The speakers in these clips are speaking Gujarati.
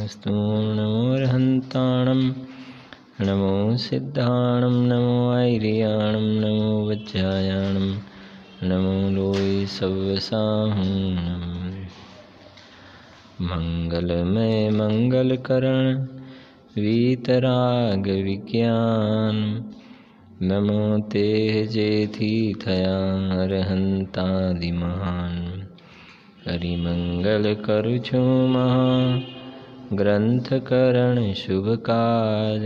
नमोस्तु नमो रहन्ताणं नमो सिद्धाणं नमो ऐरियाणं नमो वज्रायाणं नमो लोय सव्यसाहं मंगलमय मंगलकरण वीतराग विज्ञान नमो ते जेथी थया अरहंतादि महान हरिमंगल करु छो महा ग्रंथ करण शुभ काज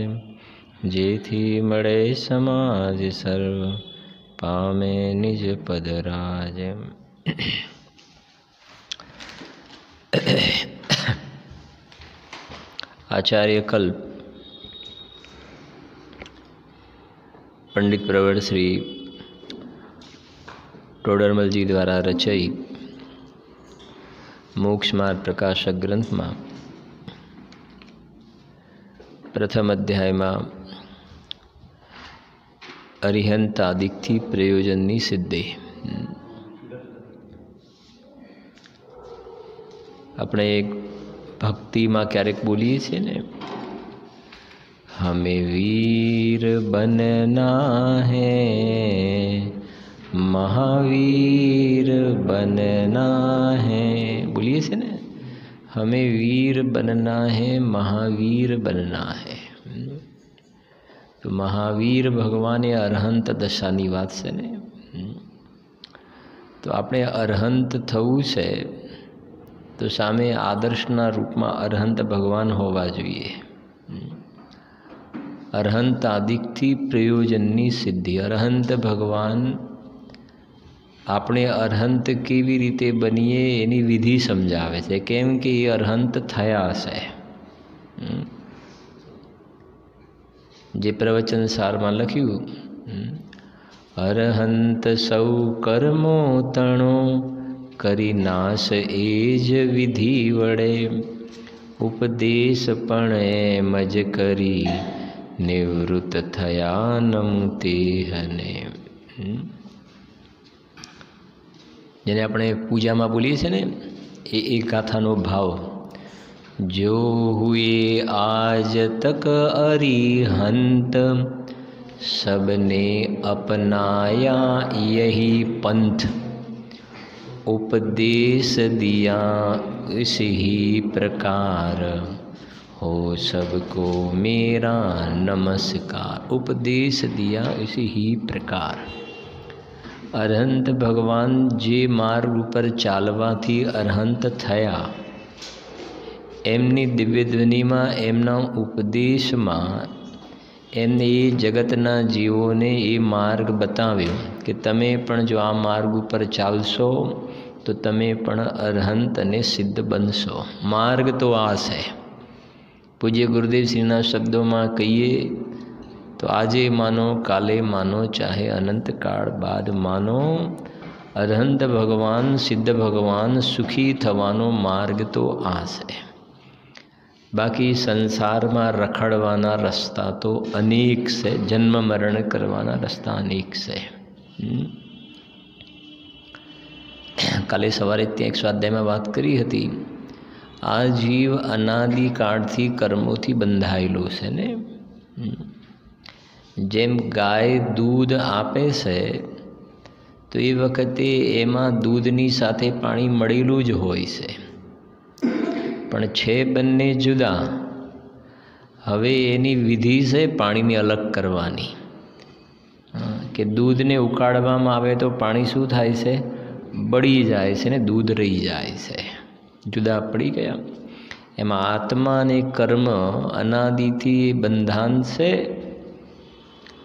जेथी मळे समाज सर्व पामे निज पद राज। आचार्य कल्प पंडित प्रवर श्री टोडरमल जी द्वारा रचयित मोक्ष मार्ग प्रकाशक ग्रंथ में प्रथम अध्याय में अरिहंत आदिकथी प्रयोजननी सिद्धि। अपने एक भक्ति में क्यारेक बोलीए छे ने, हमें वीर बनना है महावीर बनना है, बोलिए से ने, हमें वीर बनना है महावीर बनना है। तो महावीर भगवान ए अरहंत दशानी बात से ने, तो आपणे अरहंत थवुं छे तो सामे आदर्शना रूप में अरहंत भगवान होवा जोईए। अरहंत आदिकथी प्रयोजननी सिद्धि। अरहंत भगवान आपणे अरहंत केवी रीते बनीए एनी विधि समझावे छे, केम के ये अरहंत थया छे। जे प्रवचन सार में लख्यु, अरहंत सौ कर्मो तणो करी नाश एज विधि वड़े उपदेश पण मज करी निवृत्त थया नमुते हने। जेने अपने पूजा में बोलीए छे ने, ए गाथानो भाव, जो हुए आज तक अरिहंत सबने अपनाया यही पंथ उपदेश दिया इसी ही प्रकार हो सबको मेरा नमस्कार। उपदेश दिया इसी ही प्रकार। अरहंत भगवान जे मार्ग पर चालवाथी अरहंत थया, एमनी दिव्य ध्वनि में एमना उपदेश में एमने ये जगतना जीवों ने ये मार्ग बताव्यो कि तमे पण जो आ मार्ग पर चालशो तो तमे पण अरहंत ने सिद्ध बनशो। मार्ग तो आ है। पूज्य गुरुदेव श्रीना शब्दों में कहिए तो आजे मानो काले मानो चाहे अनंत काल बाद मानो, अरहंत भगवान सिद्ध भगवान सुखी थवानो मार्ग तो आ है। बाकी संसार में रखड़वाना रस्ता तो अनेक से, जन्म मरण करवाना रस्ता अनेक से। काले सवारे त्यां एक स्वाध्याय में बात करी हती, आ जीव अनादि काळथी कर्मोथी बंधायेलो छे ने। जेम गाय दूध आपे छे तो ए वखते एमां दूधनी साथे पाणी मळेલું ज होय छे, पण छे बंने जुदा। हवे एनी विधि छे पाणीने अलग करवानी, कि दूधने उकाळवामां आवे तो पाणी शुं थाय छे, बળી जाय छे ने दूध रही जाय छे, जुदा पड़ी गया। एमां आत्मा ने कर्म अनादिथी बंधान छे।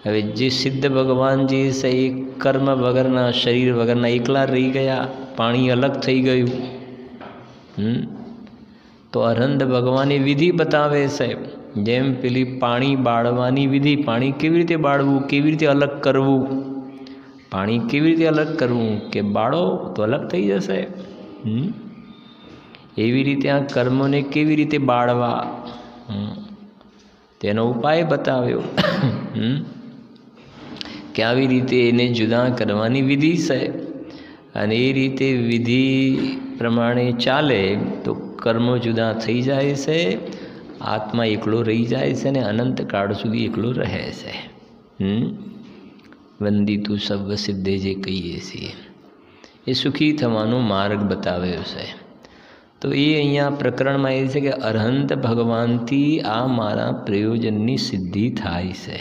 हवे जे सिद्ध भगवान जी से एक कर्म वगरना शरीर वगरना एकला रही गया, पाणी अलग थई गयुं। तो अरहंत भगवान ए विधि बतावे छे, जेम पेली पाणी बाळवानी विधि, पाणी केवी रीते बाळवुं, केवी रीते अलग करवुं, पाणी केवी रीते अलग करवुं के बाळो तो अलग थई जशे। एवी रीते आ कर्मोने केवी रीते बाळवा तेनो उपाय बताव्यो। कि આવી રીતે એને જુદા કરવાની વિધિ છે અને એ રીતે વિધિ પ્રમાણે ચાલે તો કર્મો જુદા થઈ જાય છે આત્મા એકલો રહી જાય છે ને અનંત કાળ સુધી એકલો રહે છે. વંદિતું સર્વ સિદ્ધે જે કહીએ છીએ એ સુખી થવાનો માર્ગ બતાવ્યો છે. તો એ અહીંયા પ્રકરણમાં એ છે કે અરહંત ભગવાનથી આ મારા પ્રયોજનની સિદ્ધિ થાય છે.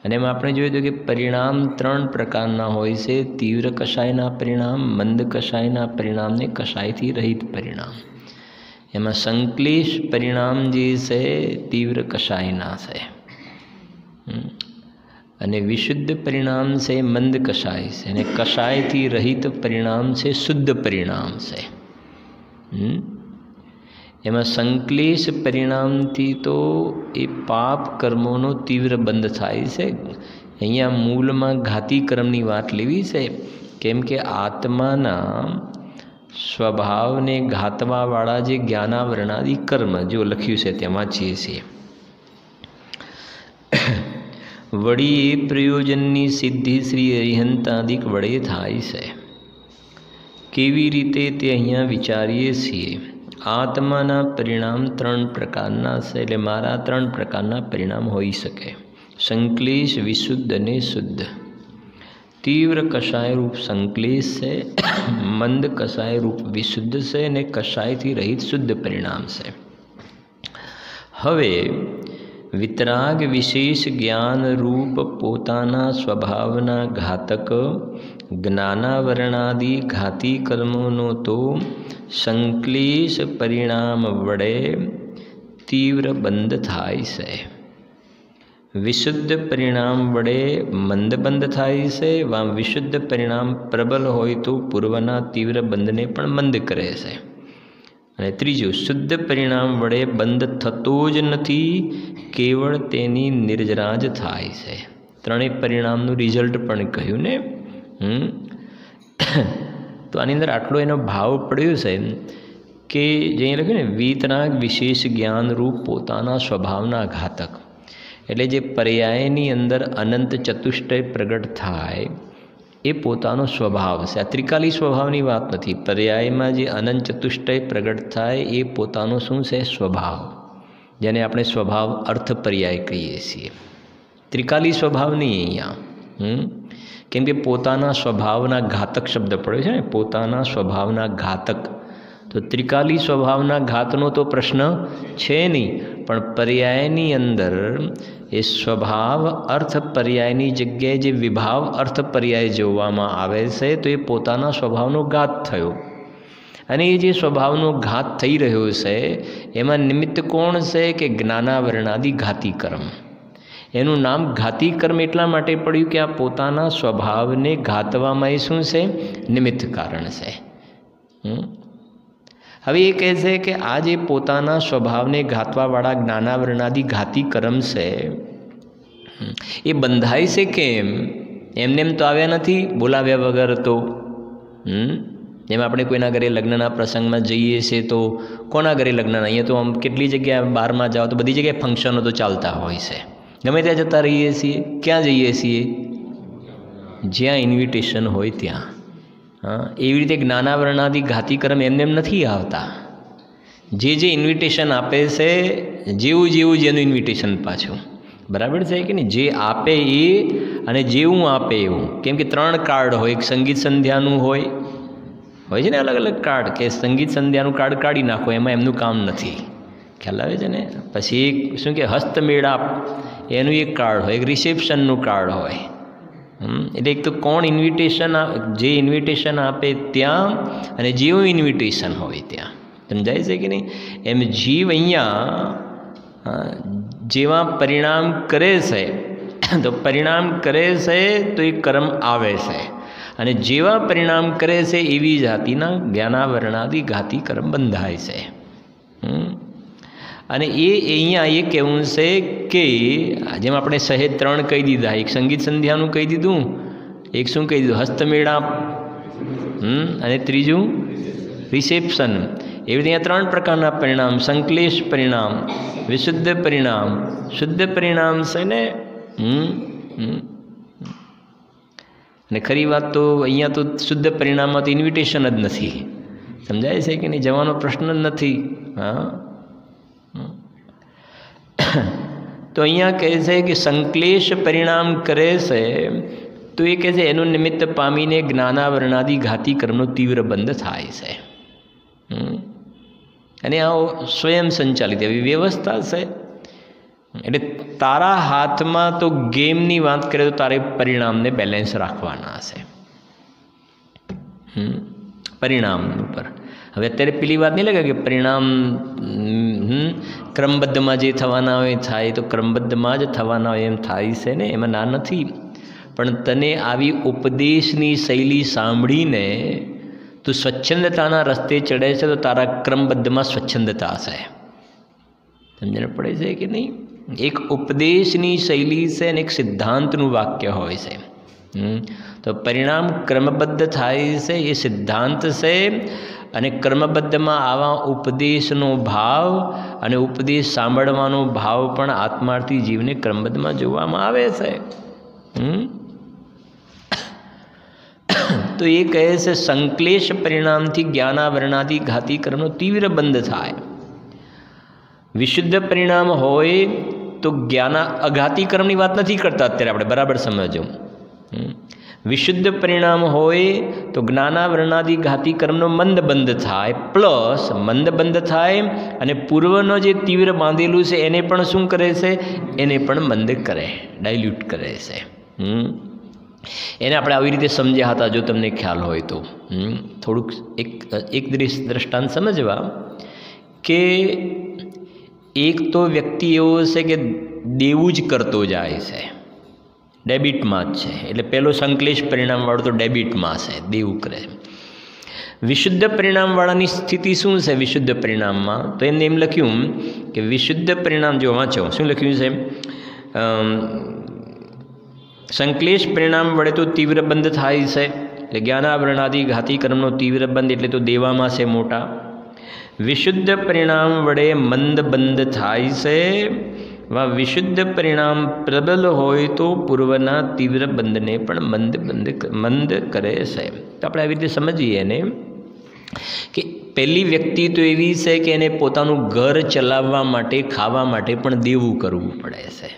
અને એમાં આપણે જોયું હતું કે પરિણામ 3 પ્રકારના હોય છે: તીવ્ર કષાયના પરિણામ, મંદ કષાયના પરિણામ ને કષાયથી રહિત પરિણામ. એમાં સંક્લેશ પરિણામ જે છે તીવ્ર કષાયના છે, અને વિશુદ્ધ પરિણામ છે મંદ કષાય છે, અને કષાયથી રહિત પરિણામ છે શુદ્ધ પરિણામ છે. એમાં સંક્લેશ પરિણામથી તો એ પાપ કર્મોનો તીવ્ર બંધ થાય છે. અહીંયા મૂળમાં ઘાતી કર્મની વાત લેવી છે, કેમ કે આત્માના સ્વભાવને ઘાતવાવાળા જે જ્ઞાનાવરણાદિ કર્મ જો લખ્યું છે તેમાં છીએ છીએ. વળી એ પ્રયોજનની સિદ્ધિ શ્રી અરિહંતાદિક વડે થાય છે. કેવી રીતે તે અહીંયા વિચારીએ છીએ. આત્માના પરિણામ 3 પ્રકારના છે, એટલે મારા 3 પ્રકારના પરિણામ હોઈ શકે: સંક્લેશ, વિશુદ્ધ અને શુદ્ધ. તીવ્ર કષાય રૂપ સંક્લેશ છે, મંદ કષાય રૂપ વિશુદ્ધ છે, અને કષાયથી રહિત શુદ્ધ પરિણામ છે. હવે વિતરાગ વિશેષ જ્ઞાન રૂપ પોતાના સ્વભાવના ઘાતક જ્ઞાનાવરણાદિ ઘાતી કર્મોનો તો સંક્લેશ પરિણામ વડે તીવ્ર બંધ થાય છે. વિશુદ્ધ પરિણામ વડે મંદ બંધ થાય છે. વિશુદ્ધ પરિણામ પ્રબલ હોય તો પૂર્વના તીવ્ર બંધને પણ મંદ કરે છે. અને ત્રીજું, શુદ્ધ પરિણામ વડે બંધ થતો જ નથી, કેવળ તેની નિર્જરા જ થાય છે. 3 પરિણામનું રિઝલ્ટ પણ કહ્યું ને. તો આની અંદર આટલો એનો ભાવ પડ્યો છે કે જે અહીં લખ્યું ને, વિતરાગ વિશેષ જ્ઞાન રૂપ પોતાના સ્વભાવના ઘાતક, એટલે જે પર્યાયની અંદર અનંત ચતુષ્ટય પ્રગટ થાય એ પોતાનો સ્વભાવ છે. આ ત્રિકાલી સ્વભાવની વાત નથી. પર્યાયમાં જે અનંત ચતુષ્ટય પ્રગટ થાય એ પોતાનો શું છે? સ્વભાવ, જેને આપણે સ્વભાવ અર્થ પર્યાય કહીએ છીએ. ત્રિકાલી સ્વભાવ નહીં અહીંયા. કેમ કે પોતાના સ્વભાવના ઘાતક શબ્દ પડ્યો છે ને, પોતાના સ્વભાવના ઘાતક. તો ત્રિકાલી સ્વભાવના ઘાતનો તો પ્રશ્ન છે નહીં, પણ પર્યાયની અંદર એ સ્વભાવ અર્થ પર્યાયની જગ્યાએ જે વિભાવ અર્થ પર્યાય જોવામાં આવે છે તો એ પોતાના સ્વભાવનો ઘાત થયો. અને એ જે સ્વભાવનો ઘાત થઈ રહ્યો છે એમાં નિમિત્ત કોણ છે? કે જ્ઞાનાવરણાદિ ઘાતી કર્મ. એનું નામ ઘાતી કર્મ એટલા માટે પડ્યું કે આ પોતાના સ્વભાવને ઘાતવામાં એ શું છે? નિમિત્ત કારણ છે. હવે એ કહે છે કે આ જે પોતાના સ્વભાવને ઘાતવાવાળા જ્ઞાનાવરણાદિ ઘાતી કર્મ છે એ બંધાય છે કેમ? એમને એમ તો આવ્યા નથી બોલાવ્યા વગર. તો જેમ આપણે કોઈના ઘરે લગ્નના પ્રસંગમાં જઈએ છીએ તો કોના ઘરે લગ્નના? અહીંયા તો આમ કેટલી જગ્યાએ બહારમાં જાઓ તો બધી જગ્યાએ ફંક્શનો તો ચાલતા હોય છે. ગમે ત્યાં જતા રહીએ છીએ. ક્યાં જઈએ છીએ? જ્યાં ઇન્વિટેશન હોય ત્યાં. એવી રીતે જ્ઞાનાવરણાદિ ઘાતી કર્મ એમને એમ નથી આવતા. જે ઇન્વિટેશન આપે છે, જેવું જેનું ઇન્વિટેશન પાછું. બરાબર છે કે નહીં? જે આપે એ અને જેવું આપે એવું. કેમ કે 3 કાર્ડ હોય. એક સંગીત સંધ્યાનું હોય છે ને, અલગ અલગ કાર્ડ, કે સંગીત સંધ્યાનું કાર્ડ કાઢી નાખો, એમાં એમનું કામ નથી. ખ્યાલ આવે છે ને? પછી એક શું કે હસ્તમેળાપ, એનું એક કાર્ડ હોય. એક રિસેપ્શનનું કાર્ડ હોય. એટલે એક તો કોણ ઇન્વિટેશન, જે ઇન્વિટેશન આપે ત્યાં, અને જેવું ઇન્વિટેશન હોય ત્યાં. સમજાય છે કે નહીં? એમ જીવ અહીંયા જેવા પરિણામ કરે છે તો પરિણામ કરે છે તો એ કર્મ આવે છે, અને જેવા પરિણામ કરે છે એવી જાતિના જ્ઞાનાવરણાદિ ઘાતી કર્મ બંધાય છે. અને એ અહીંયા એ કહેવું છે કે જેમ આપણે સહેજ 3 કહી દીધા, એક સંગીત સંધ્યાનું કહી દીધું, એક શું કહી દીધું? હસ્તમેળાપ, અને ત્રીજું રિસેપ્શન. એવી રીતે 3 પ્રકારના પરિણામ: સંક્લેશ પરિણામ, વિશુદ્ધ પરિણામ, શુદ્ધ પરિણામ છે ને. અને ખરી વાત તો અહીંયા તો શુદ્ધ પરિણામમાં તો ઇન્વિટેશન જ નથી. સમજાય છે કે નહીં? જવાનો પ્રશ્ન જ નથી. તો અહીંયા કહે છે કે સંક્લેશ પરિણામ કરે છે, તો એ કહે છે એનું નિમિત્ત પામીને જ્ઞાનાવરણાદિ ઘાતી કર્મનો તીવ્ર બંધ થાય છે. અને આ સ્વયં સંચાલિત એવી વ્યવસ્થા છે. એટલે તારા હાથમાં તો ગેમની વાત કરે તો તારે પરિણામને બેલેન્સ રાખવાના છે. પરિણામ ઉપર હવે અત્યારે પેલી વાત નહીં લાગે કે પરિણામ ક્રમબદ્ધમાં જે થવાના હોય થાય, તો ક્રમબદ્ધમાં જ થવાના હોય એમ થાય છે ને, એમાં ના નથી. પણ તને આવી ઉપદેશની શૈલી સાંભળીને તું સ્વચ્છંદતાના રસ્તે ચડે છે, તો તારા ક્રમબદ્ધમાં સ્વચ્છંદતા છે. સમજણ પડે છે કે નહીં? એક ઉપદેશની શૈલી છે અને એક સિદ્ધાંતનું વાક્ય હોય છે. તો પરિણામ ક્રમબદ્ધ થાય છે એ સિદ્ધાંત છે, અને ક્રમબદ્ધમાં આવા ઉપદેશનો ભાવ અને ઉપદેશ સાંભળવાનો ભાવ પણ આત્માર્થી જીવને ક્રમબદ્ધમાં જોવામાં આવે છે. તો એ કહે છે સંક્લેશ પરિણામથી જ્ઞાનાવરણાદિ ઘાતી કર્મનો તીવ્ર બંધ થાય. વિશુદ્ધ પરિણામ હોય તો અઘાતી કર્મની વાત નથી કરતા અત્યારે આપણે, બરાબર સમજો. વિશુદ્ધ પરિણામ હોય તો જ્ઞાનાવરણાદિ ઘાતી કર્મનો મંદ બંધ થાય, પ્લસ મંદ બંધ થાય અને પૂર્વનો જે તીવ્ર બાંધેલું છે એને પણ શું કરે છે? એને પણ મંદ કરે, ડાયલ્યુટ કરે છે. એને આપણે આવી રીતે સમજ્યા હતા, જો તમને ખ્યાલ હોય તો. થોડુંક એક દ્રષ્ટાંત સમજવા કે એક તો વ્યક્તિ એવો છે કે દેવું જ કરતો જાય છે, ડેબિટમાં જ છે. એટલે પહેલો સંક્લેશ પરિણામવાળો તો ડેબિટમાં છે, દેવું કરે. વિશુદ્ધ પરિણામવાળાની સ્થિતિ શું છે? વિશુદ્ધ પરિણામમાં તો એમને એમ લખ્યું કે વિશુદ્ધ પરિણામ, જો વાંચો શું લખ્યું છે, સંક્લેશ પરિણામ વડે તો તીવ્ર બંધ થાય છે, એટલે જ્ઞાનાવરણાદિ ઘાતી કર્મનો તીવ્ર બંધ એટલે તો દેવામાં છે મોટા. વિશુદ્ધ પરિણામ વડે મંદ બંધ થાય છે, વિશુદ્ધ પરિણામ પ્રબલ હોય તો પૂર્વના તીવ્ર બંધને પણ મંદ કરે છે. તો આપણે આવી રીતે સમજીએ એને કે પહેલી વ્યક્તિ તો એવી છે કે એને પોતાનું ઘર ચલાવવા માટે, ખાવા માટે પણ દેવું કરવું પડે છે,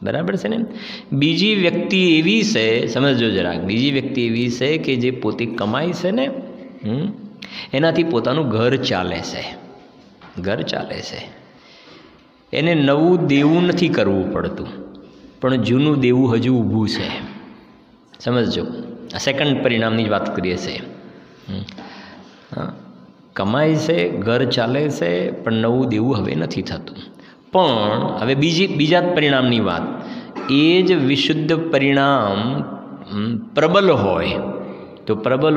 બરાબર છે ને. બીજી વ્યક્તિ એવી છે, સમજો જરાક, બીજી વ્યક્તિ એવી છે કે જે પોતે કમાય છે ને, એનાથી પોતાનું ઘર ચાલે છે, ઘર ચાલે છે. એને નવું દેવું નથી કરવું પડતું, પણ જૂનું દેવું હજુ ઊભું છે. સમજો, આ સેકન્ડ પરિણામની જ વાત કરીએ છીએ. કમાય છે, ઘર ચાલે છે, પણ નવું દેવું હવે નથી થતું. પણ હવે બીજા પરિણામની વાત, એ જ વિશુદ્ધ પરિણામ પ્રબલ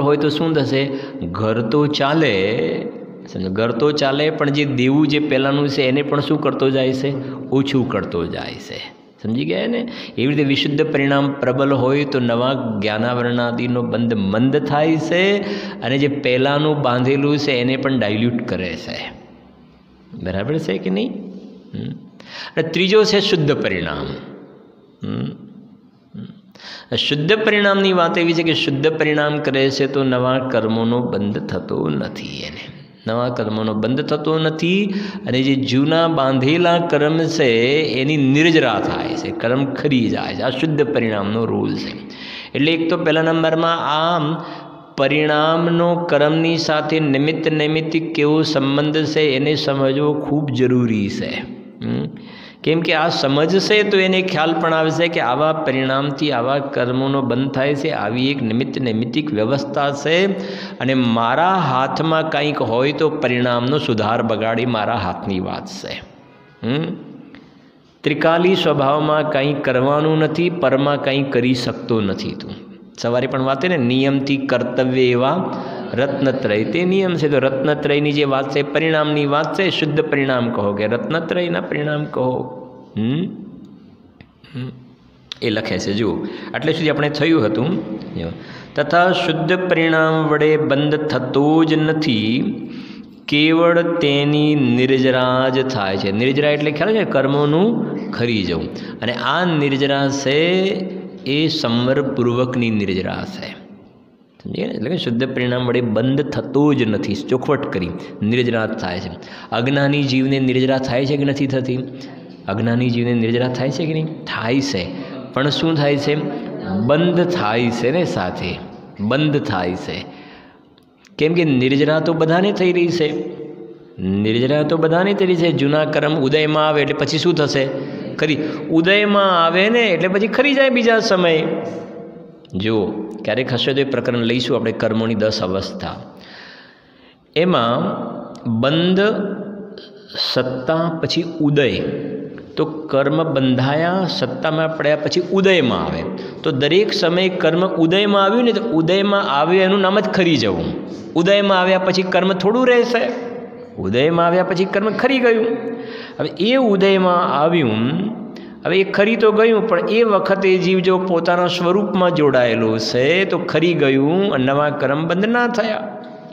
હોય તો શું થશે? ઘર તો ચાલે, ઘર તો ચાલે, પણ જે દેવું જે પહેલાંનું છે એને પણ શું કરતો જાય છે? ઓછું કરતો જાય છે. સમજી ગયા ને? એવી રીતે વિશુદ્ધ પરિણામ પ્રબલ હોય તો નવા જ્ઞાનાવરણાદિનો બંધ મંદ થાય છે, અને જે પહેલાંનું બાંધેલું છે એને પણ ડાયલ્યુટ કરે છે. બરાબર છે કે નહીં? અને ત્રીજો છે શુદ્ધ પરિણામ. શુદ્ધ પરિણામની વાત એવી છે કે શુદ્ધ પરિણામ કરે છે તો નવા કર્મોનો બંધ થતો નથી, એને નવા કર્મોનો બંધ થતો નથી, અને જે જૂના બાંધેલા કર્મ છે એની નિર્જરા થાય છે, કર્મ ખરી જાય છે. આ શુદ્ધ પરિણામનો રૂલ છે. એટલે એક તો પહેલા નંબરમાં આ પરિણામનો કર્મની સાથે નૈમિત્તિક કેવો સંબંધ છે એને સમજવો ખૂબ જરૂરી છે. કેમ કે આ સમજશે તો એને ખ્યાલ પણ આવશે કે આવા પરિણામથી આવા કર્મોનો બંધ થાય છે, આવી એક નૈમિત્તિક વ્યવસ્થા છે, અને મારા હાથમાં કંઈક હોય તો પરિણામનો સુધાર બગાડી મારા હાથની વાત છે. ત્રિકાલી સ્વભાવમાં કંઈ કરવાનું નથી, પરમાં કંઈ કરી શકતો નથી. તું સવારે પણ વાત ને, નિયમથી કર્તવ્ય એવા રત્નત્રય, તે નિયમ છે. તો રત્નત્રયની જે વાત છે, પરિણામની વાત છે, શુદ્ધ પરિણામ કહો કે રત્નત્રયના પરિણામ કહો. એ લખે છે, જુઓ આટલે સુધી આપણે થયું હતું. તથા શુદ્ધ પરિણામ વડે બંધ થતો જ નથી, કેવળ તેની નિર્જરા જ થાય છે. નિર્જરા એટલે ખ્યાલ છે, કર્મોનું ખરી જવું. અને આ નિર્જરા છે એ સંવરપૂર્વકની નિર્જરા છે. સમજીએ ને? એટલે કે શુદ્ધ પરિણામ વડે બંધ થતો જ નથી, ચોખવટ કરી નિર્જરા થાય છે. અજ્ઞાની જીવને નિર્જરા થાય છે કે નથી થતી? અજ્ઞાની જીવને નિર્જરા થાય છે કે નહીં? થાય છે, પણ શું થાય છે? બંધ થાય છે ને સાથે, બંધ થાય છે. કેમ કે નિર્જરા તો બધાને થઈ રહી છે, નિર્જરા તો બધાને થઈ રહી છે. જૂના કર્મ ઉદયમાં આવે એટલે પછી શું થશે? ખરી. ઉદયમાં આવે ને એટલે પછી ખરી જાય બીજા સમયે. જો ક્યારેક હશે તો એ પ્રકરણ લઈશું આપણે, કર્મોની 10 અવસ્થા. એમાં બંધ, સત્તા, પછી ઉદય. તો કર્મ બંધાયા, સત્તામાં પડ્યા, પછી ઉદયમાં આવે. તો દરેક સમયે કર્મ ઉદયમાં આવ્યું ને તો ઉદયમાં આવ્યું એનું નામ જ ખરી જવું. ઉદયમાં આવ્યા પછી કર્મ થોડું રહેશે, ઉદયમાં આવ્યા પછી કર્મ ખરી ગયું. હવે એ ઉદયમાં આવ્યું, હવે એ ખરી તો ગયું, પણ એ વખતે જીવ જો પોતાના સ્વરૂપમાં જોડાયેલો છે તો ખરી ગયું, નવા કર્મ બંધ ના થયા.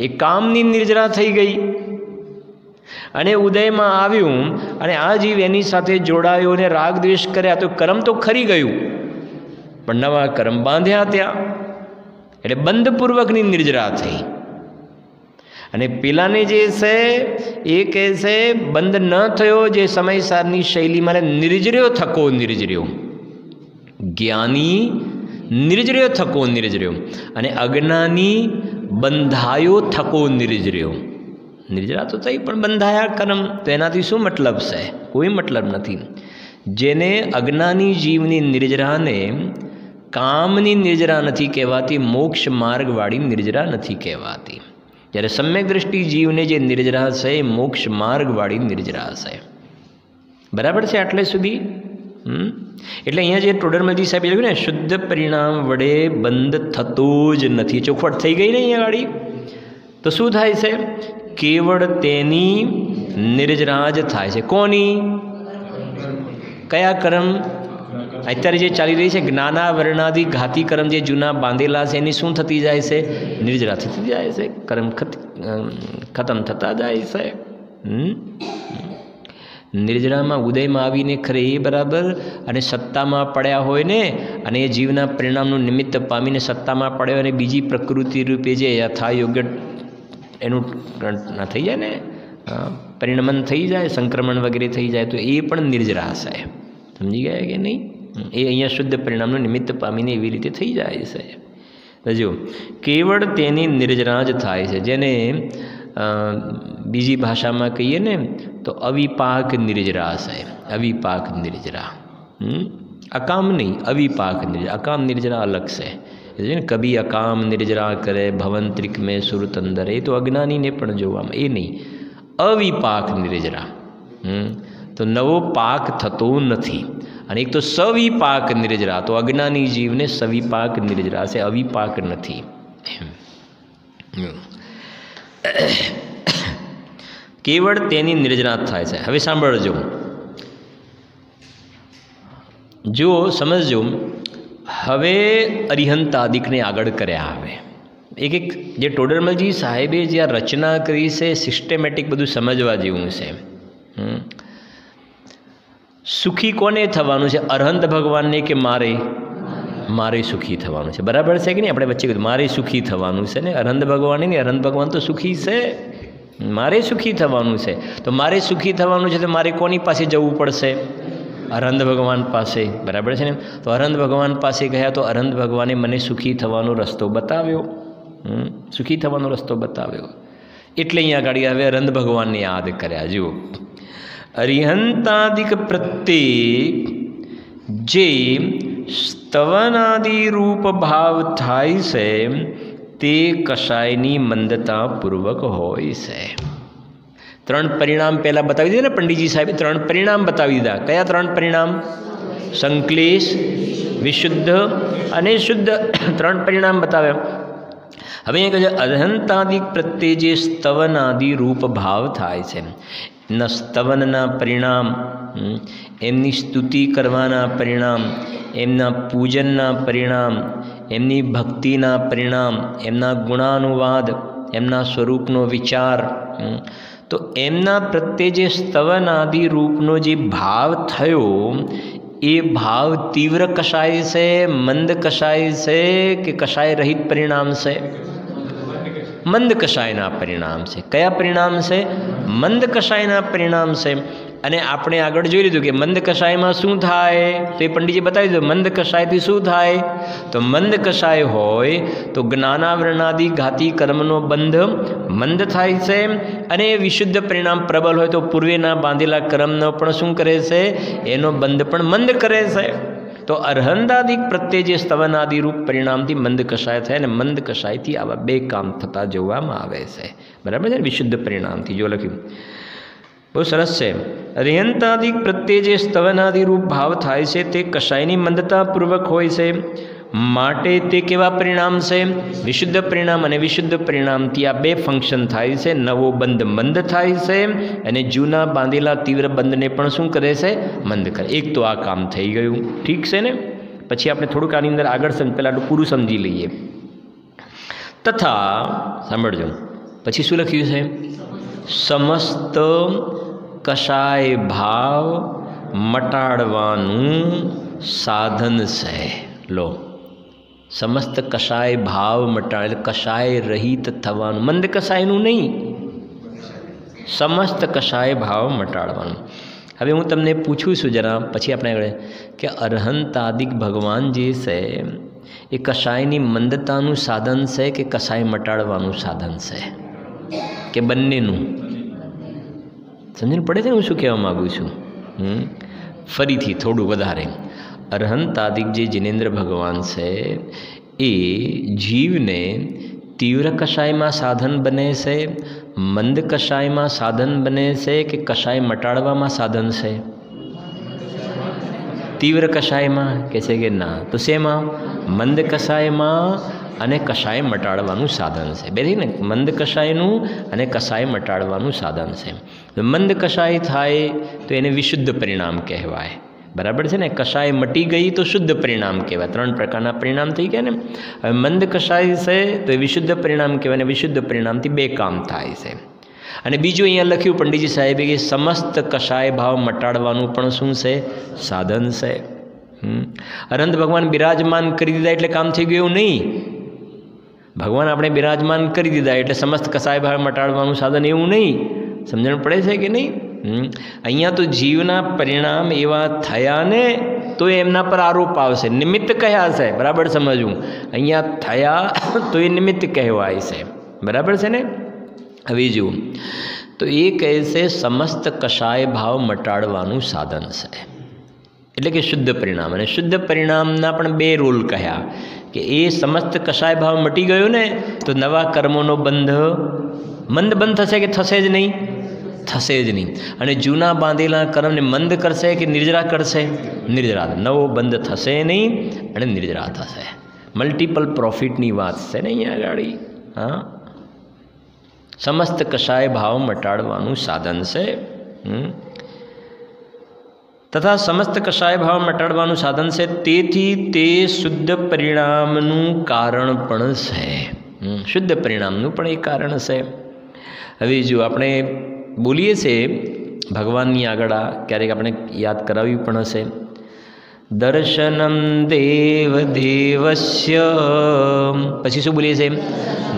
એ કામની નિર્જરા થઈ ગઈ. અને ઉદયમાં આવ્યું અને આ જીવ એની સાથે જોડાયો અને રાગ દ્વેષ કર્યા તો કર્મ તો ખરી ગયું, પણ નવા કર્મ બાંધ્યા ત્યાં, એટલે બંધપૂર્વકની નિર્જરા થઈ. અને પેલાને જે છે એ કહે છે બંધ ન થયો, જે સમયસારની શૈલીમાં નિર્જર્યો થકો નિર્જર્યો. જ્ઞાની નિર્જર્યો થકો નિર્જર્યો, અને અજ્ઞાની બંધાયો થકો નિર્જર્યો. નિર્જરા તો થઈ પણ બંધાયા કર્મ, તો એનાથી શું મતલબ છે? કોઈ મતલબ નથી. જેને અજ્ઞાની જીવની નિર્જરાને કામની નિર્જરા નથી કહેવાતી, મોક્ષ માર્ગવાળી નિર્જરા નથી કહેવાતી. જ્યારે સમ્યક દ્રષ્ટિ જીવને જે નિર્જરા છે એ મોક્ષ માર્ગવાળી નિર્જરા છે. બરાબર છે આટલે સુધી? એટલે અહીંયા જે ટોડરમલજી સાહેબ લખ્યું ને, શુદ્ધ પરિણામ વડે બંધ થતો જ નથી, ચોખવટ થઈ ગઈ ને અહીંયા ગાડી. તો શું થાય છે? કેવળ તેની નિર્જરા જ થાય છે. કોની? કયા કર્મ? અત્યારે જે ચાલી રહી છે જ્ઞાનાવરણાદિ ઘાતી કર્મ, જે જૂના બાંધેલા છે એની શું થતી જાય છે? નિર્જરા થતી જાય છે. કર્મ ખતમ થતા જાય છે. નિર્જરામાં ઉદયમાં આવીને ખરે એ બરાબર, અને સત્તામાં પડ્યા હોય ને, અને એ જીવના પરિણામનું નિમિત્ત પામીને સત્તામાં પડ્યો અને બીજી પ્રકૃતિ રૂપે જે યથાયોગ્ય એનું થઈ જાય ને, પરિણમન થઈ જાય, સંક્રમણ વગેરે થઈ જાય, તો એ પણ નિર્જરા છે. સમજી ગયા કે નહીં? એ અહીંયા શુદ્ધ પરિણામનું નિમિત્ત પામીને એવી રીતે થઈ જાય છે. જો કેવળ તેની નિર્જરા જ થાય છે, જેને બીજી ભાષામાં કહીએ ને તો અવિપાક નિર્જરા છે. અવિપાક નિર્જરા, અકામ નહીં, અવિપાક નિર્જરા. અકામ નિર્જરા અલગ છે. કભી અકામ નિર્જરા કરે ભવંત્રિક મેં સુરત અંદર, એ તો અજ્ઞાનીને પણ જોવામાં, એ નહીં. અવિપાક નિર્જરા, તો નવો પાક થતો નથી. અને એક તો સવિપાક નિર્જરા, તો અજ્ઞાની જીવને સવિપાક નિર્જરા છે, અવિપાક નથી. કેવળ તેની નિર્જરા થાય છે. હવે સાંભળજો, જો સમજજો. હવે અરિહંતાદિકને આગળ કર્યા. હવે એક જે ટોડરમલજી સાહેબે જે આ રચના કરી છે, સિસ્ટેમેટિક બધું સમજવા જેવું છે. સુખી કોને થવાનું છે? અરહંત ભગવાનને કે મારે? મારે સુખી થવાનું છે. બરાબર છે કે નહીં? આપણે વચ્ચે કીધું મારે સુખી થવાનું છે ને, અરહંત ભગવાન નહીં. અરહંત ભગવાન તો સુખી છે, મારે સુખી થવાનું છે. તો મારે સુખી થવાનું છે તો મારે કોની પાસે જવું પડશે? અરહંત ભગવાન પાસે. બરાબર છે ને? તો અરહંત ભગવાન પાસે ગયા તો અરહંત ભગવાને મને સુખી થવાનો રસ્તો બતાવ્યો. સુખી થવાનો રસ્તો બતાવ્યો. એટલે અહીંયા આગળ હવે અરહંત ભગવાનને યાદ કર્યા. જુઓ, અરિહંતાદિક પ્રત્યે જે સ્તવનાદિ રૂપ ભાવ થાય છે તે કશાયની મંદતાપૂર્વક હોય છે. 3 પરિણામ પહેલાં બતાવી દીધા ને પંડિતજી સાહેબે. 3 પરિણામ બતાવી દીધા. કયા 3 પરિણામ? સંક્લેશ, વિશુદ્ધ અને શુદ્ધ. 3 પરિણામ બતાવ્યા. હવે એ કહે છે અરહંતાદિક પ્રત્યે જે સ્તવનાદિ રૂપ ભાવ થાય છે, એમના સ્તવનના પરિણામ, એમની સ્તુતિ કરવાના પરિણામ, એમના પૂજનના પરિણામ, એમની ભક્તિના પરિણામ, એમના ગુણાનુવાદ, એમના સ્વરૂપનો વિચાર, તો એમના પ્રત્યે જે સ્તવનાદિ રૂપનો જે ભાવ થયો એ ભાવ તીવ્ર કશાય છે, મંદ કશાય છે કે કશાય રહિત પરિણામ છે? મંદ કશાયના પરિણામ છે. કયા પરિણામ છે? મંદ કશાયના પરિણામ છે. અને આપણે આગળ જોઈ લીધું કે મંદ કષાયમાં શું થાય, તો એ પંડિતજી બતાવી દીધું મંદ કષાયથી શું થાય. તો મંદ કષાય હોય તો જ્ઞાનાવરણાદિ ઘાતી કર્મનો બંધ મંદ થાય છે, અને વિશુદ્ધ પરિણામ પ્રબલ હોય તો પૂર્વેના બાંધેલા કર્મનો પણ શું કરે છે, એનો બંધ પણ મંદ કરે છે. તો અરહંતાદિક પ્રત્યે જે સ્તવનાદિ રૂપ પરિણામથી મંદ કષાય થાય, અને મંદ કષાયથી આવા બે કામ થતા જોવામાં આવે છે. બરાબર છે. વિશુદ્ધ પરિણામથી જો લખ્યું બહુ સરસ છે. અરહંતાદિક પ્રત્યે જે સ્તવનાદિ રૂપ ભાવ થાય છે તે કષાયની મંદતાપૂર્વક હોય છે, માટે તે કેવા પરિણામ છે, વિશુદ્ધ પરિણામ. અને વિશુદ્ધ પરિણામથી આ બે ફંક્શન થાય છે. નવો બંધ મંદ થાય છે, અને જૂના બાંધેલા તીવ્ર બંધને પણ શું કરે છે, મંદ કરે. એક તો આ કામ થઈ ગયું. ઠીક છે ને. પછી આપણે થોડુંક આની અંદર આગળ પહેલાં પૂરું સમજી લઈએ. તથા સાંભળજો, પછી શું લખ્યું છે, સમસ્ત કષાય ભાવ મટાડવાનું સાધન છે. લો, સમસ્ત કષાય ભાવ મટાડે, કષાય રહિત થવાનું, મંદ કષાયનું નહીં, સમસ્ત કષાય ભાવ મટાડવાનું. હવે હું તમને પૂછું છું જરા, પછી આપણે આગળ કે અરહંતાદિક ભગવાન જે છે એ કષાયની મંદતાનું સાધન છે કે કષાય મટાડવાનું સાધન છે, કે બંનેનું? સમજણ પડે છે હું શું કહેવા માગું છું? ફરીથી થોડું વધારે. અરહંતાદિક જે જિનેન્દ્ર ભગવાન છે એ જીવને તીવ્ર કષાયમાં સાધન બને છે, મંદ કષાયમાં સાધન બને છે, કે કષાય મટાડવામાં સાધન છે? તીવ્ર કષાયમાં કે છે કે ના? તો શેમાં? મંદ કષાયમાં અને કષાય મટાડવાનું સાધન છે. બેથી ને મંદ કષાયનું અને કષાય મટાડવાનું સાધન છે. મંદ કષાય થાય તો એને વિશુદ્ધ પરિણામ કહેવાય. બરાબર છે ને. કષાય મટી ગઈ તો શુદ્ધ પરિણામ કહેવાય. 3 પ્રકારના પરિણામ થઈ ગયા ને. હવે મંદ કષાય છે તો એ વિશુદ્ધ પરિણામ કહેવાય, અને વિશુદ્ધ પરિણામથી બે કામ થાય છે. અને બીજું અહીંયા લખ્યું પંડિતજી સાહેબે કે સમસ્ત કષાય ભાવ મટાડવાનું પણ શું છે, સાધન છે. અનંત ભગવાન બિરાજમાન કરી દીધા એટલે કામ થઈ ગયું નહીં. ભગવાન આપણે બિરાજમાન કરી દીધા એટલે સમસ્ત કષાય ભાવ મટાડવાનું સાધન એવું નહીં. સમજણ પડે છે કે નહીં? અહીંયા તો જીવના પરિણામ એવા થયા ને તો એમના પર આરોપ આવશે. નિમિત્ત કયા છે, બરાબર સમજવું. અહીંયા થયા તો એ નિમિત્ત કહેવાય છે. બરાબર છે ને. હવે જુઓ તો એ કહે છે સમસ્ત કષાય ભાવ મટાડવાનું સાધન છે, એટલે કે શુદ્ધ પરિણામ. અને શુદ્ધ પરિણામના પણ બે રોલ કહ્યા કે એ સમસ્ત કષાય ભાવ મટી ગયો ને તો નવા કર્મોનો બંધ મંદ બંધ થશે કે થશે જ નહીં? થશે જ નહીં. અને જૂના બાંધેલા કર્મને મંદ કરશે કે નિર્જરા કરશે? નિર્જરા. નવો બંધ થશે નહીં અને નિર્જરા થશે. મલ્ટિપલ પ્રોફિટની વાત છે ને અહીંયા આગળ. હા, સમસ્ત કષાય ભાવ મટાડવાનું સાધન છે. તથા સમસ્ત કષાય ભાવ મટાડવાનું સાધન છે, તેથી તે શુદ્ધ પરિણામનું કારણ પણ છે. શુદ્ધ પરિણામનું પણ એક કારણ છે. હવે જો આપણે બોલીએ છીએ ભગવાનની આગળ, ક્યારેક આપણે યાદ કરાવ્યું પણ હશે, દર્શનમ દેવ દેવસ્ય, પછી શું બોલીએ છીએ?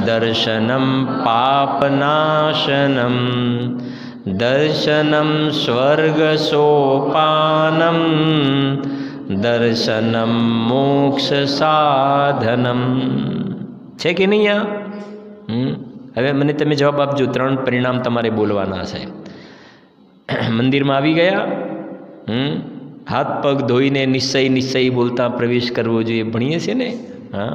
દર્શનમ પાપનાશનમ, દર્શનમ સ્વર્ગ સોપાનમ, દર્શનમ મોક્ષ સાધનમ. છે કે નહીં? હવે મને તમે જવાબ આપજો. 3 પરિણામ તમારે બોલવાના છે. મંદિરમાં આવી ગયા, હાથ પગ ધોઈને નિશ્ચય બોલતા પ્રવેશ કરવો જોઈએ, ભણીએ છીએ ને. હા,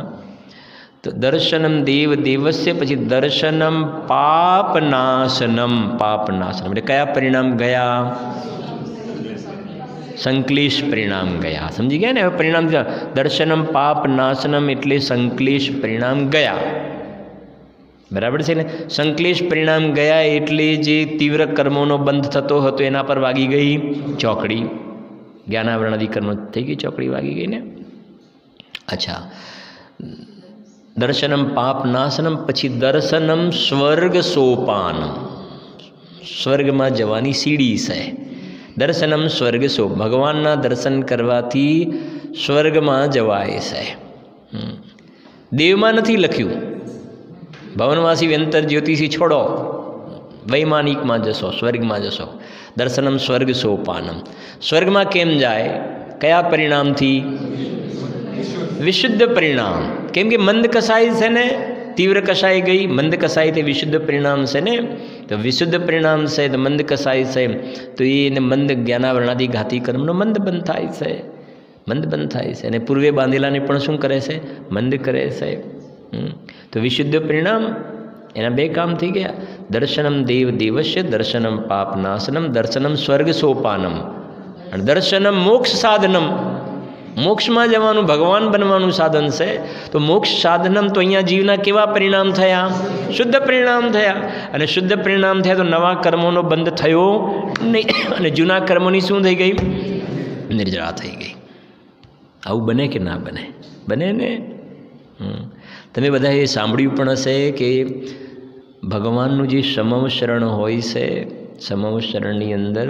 તો દર્શનમ દેવ દેવસ્ય, પછી દર્શનમ પાપનાશનમ, પાપનાશનમ એટલે કયા પરિણામ ગયા? સંક્લેશ પરિણામ ગયા. સમજી ગયા ને? હવે પરિણામ દર્શનમ પાપનાશનમ એટલે સંક્લેશ પરિણામ ગયા. બરાબર છે ને. સંક્લેશ પરિણામ ગયા એટલે જે તીવ્ર કર્મોનો બંધ થતો હતો એના પર વાગી ગઈ ચોકડી. જ્ઞાનાવરણાદિ કર્મ થઈ ગઈ, ચોકડી વાગી ગઈ ને. અચ્છા, દર્શનમ પાપનાશનમ, પછી દર્શનમ સ્વર્ગ સોપાનમ, સ્વર્ગમાં જવાની સીડી છે. દર્શનમ સ્વર્ગ સોપ, ભગવાનના દર્શન કરવાથી સ્વર્ગમાં જવાય છે. દેવમાં નથી લખ્યું. ભવનવાસી વ્યંતર જ્યોતિષી છોડો, વૈમાનિકમાં જશો, સ્વર્ગમાં જશો. દર્શનમ સ્વર્ગ સોપાનમ. સ્વર્ગમાં કેમ જાય? કયા પરિણામથી? વિશુદ્ધ પરિણામ. કેમ કે મંદ કસાઈ છે ને, તીવ્ર કસાઈ ગઈ, મંદ કસાઈથી વિશુદ્ધ પરિણામ છે ને, તો વિશુદ્ધ પરિણામ છે તો મંદ કસાઈ છે, તો એને મંદ જ્ઞાનાવરણાદિ ઘાતી કર્મનો મંદ બંધ થાય છે, મંદ બંધ થાય છે. અને પૂર્વે બાંધેલાને પણ શું કરે છે? મંદ કરે છે. તો વિશુદ્ધ પરિણામ, એના બે કામ થઈ ગયા. દર્શનમ દેવ દેવસ્ય, દર્શનમ પાપનાશનમ, દર્શનમ સ્વર્ગ સોપાનમ, અને દર્શનમ મોક્ષ સાધનમ. મોક્ષમાં જવાનું, ભગવાન બનવાનું સાધન છે. તો મોક્ષ સાધનમ તો અહીંયા જીવના કેવા પરિણામ થયા? શુદ્ધ પરિણામ થયા. અને શુદ્ધ પરિણામ થયા તો નવા કર્મોનો બંધ થયો નહીં, અને જૂના કર્મોની શું થઈ ગઈ? નિર્જરા થઈ ગઈ. આવું બને કે ના બને? બને ને. તમે બધાએ સાંભળ્યું પણ હશે કે ભગવાનનું જે સમવ શરણ હોય છે, સમવ શરણની અંદર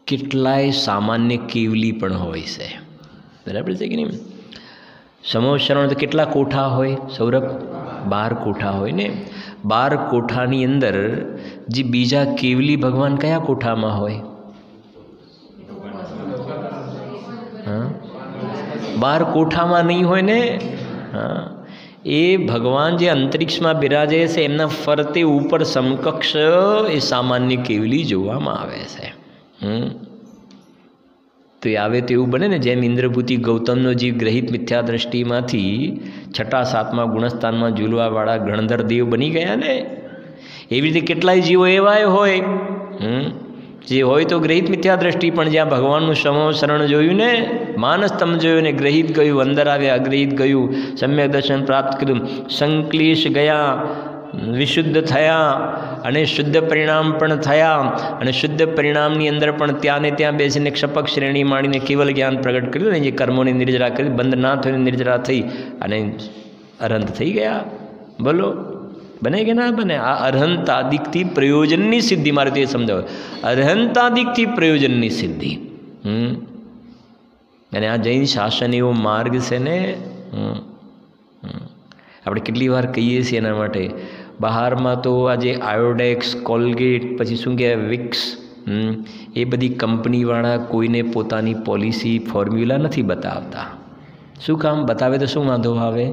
કેટલાય સામાન્ય કેવલી પણ હોય છે. બરાબર છે કે નહીં? સમવ શરણ તો કેટલા કોઠા હોય સૌરભ? 12 કોઠા હોય ને. 12 કોઠાની અંદર જે બીજા કેવલી ભગવાન કયા કોઠામાં હોય? 12 કોઠામાં નહીં હોય ને. હા, એ ભગવાન જે અંતરિક્ષમાં બિરાજે છે એમના ફરતે ઉપર સમકક્ષ એ સામાન્ય કેવલી જોવામાં આવે છે. તો એ આવે તો એવું બને ને, જેમ ઇન્દ્રભૂતિ ગૌતમનો જીવ ગ્રહિત મિથ્યા દ્રષ્ટિમાંથી 6ઠા 7મા ગુણસ્થાનમાં ઝૂલવાવાળા ગણધર દેવ બની ગયા ને, એવી રીતે કેટલાય જીવો એવાય હોય જે હોય તો ગ્રહિત મિથ્યા દ્રષ્ટિ, પણ જ્યાં ભગવાનનું સમવ શરણ જોયું ને, માનસ્તમ જોયું ને, ગ્રહિત ગયું, અંદર આવ્યા, અગ્રહિત ગયું, સમ્યક દર્શન પ્રાપ્ત કર્યું, સંક્લેશ ગયા, વિશુદ્ધ થયા, અને શુદ્ધ પરિણામ પણ થયા. અને શુદ્ધ પરિણામની અંદર પણ ત્યાં ને ત્યાં બેસીને ક્ષપક શ્રેણી માંડીને કેવલ જ્ઞાન પ્રગટ કર્યું ને, જે કર્મોની નિર્જરા કરી, બંધ ના થઈને નિર્જરા થઈ અને અરંત થઈ ગયા. બોલો, બને કે ના બને? આ અરહંતાદિકથી પ્રયોજનની સિદ્ધિ, મારે તો એ સમજાવે, અરહંતાદિકથી પ્રયોજનની સિદ્ધિ. અને આ જૈન શાસન એવો માર્ગ છે ને. આપણે કેટલી વાર કહીએ છીએ એના માટે. બહારમાં તો આજે આયોડેક્સ, કોલગેટ, પછી શું કહેવાય, વિક્સ, એ બધી કંપનીવાળા કોઈને પોતાની પોલિસી ફોર્મ્યુલા નથી બતાવતા. શું કામ? બતાવે તો શું વાંધો આવે?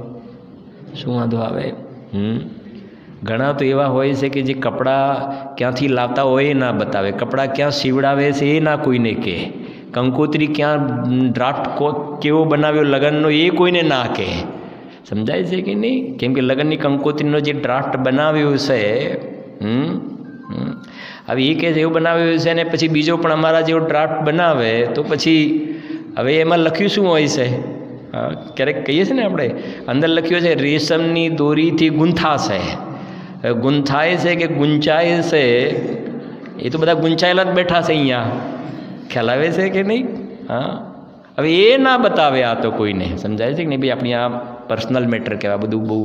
શું વાંધો આવે? ઘણા તો એવા હોય છે કે જે કપડાં ક્યાંથી લાવતા હોય એ ના બતાવે, કપડાં ક્યાં સીવડાવે છે એ ના કોઈને કહે, કંકોત્રી ક્યાં ડ્રાફ્ટ કેવો બનાવ્યો લગ્નનો એ કોઈને ના કહે. સમજાય છે કે નહીં? કેમ કે લગ્નની કંકોત્રીનો જે ડ્રાફ્ટ બનાવ્યો છે, હવે એ કહે છે એવું બનાવ્યું છે, ને પછી બીજો પણ અમારા જેવો ડ્રાફ્ટ બનાવે, તો પછી હવે એમાં લખ્યું શું હોય છે? ક્યારેક કહીએ છીએ ને આપણે, અંદર લખ્યું છે રેશમની દોરીથી ગૂંથાશે. ગૂંથાય છે કે ગુંચાય છે, એ તો બધા ગુંચાયેલા જ બેઠા છે અહીંયા. ખ્યાલ આવે છે કે નહીં? હા, હવે એ ના બતાવે આ તો કોઈને. સમજાય છે કે નહીં? ભાઈ આપણી આ પર્સનલ મેટર કહેવાય બધું બહુ.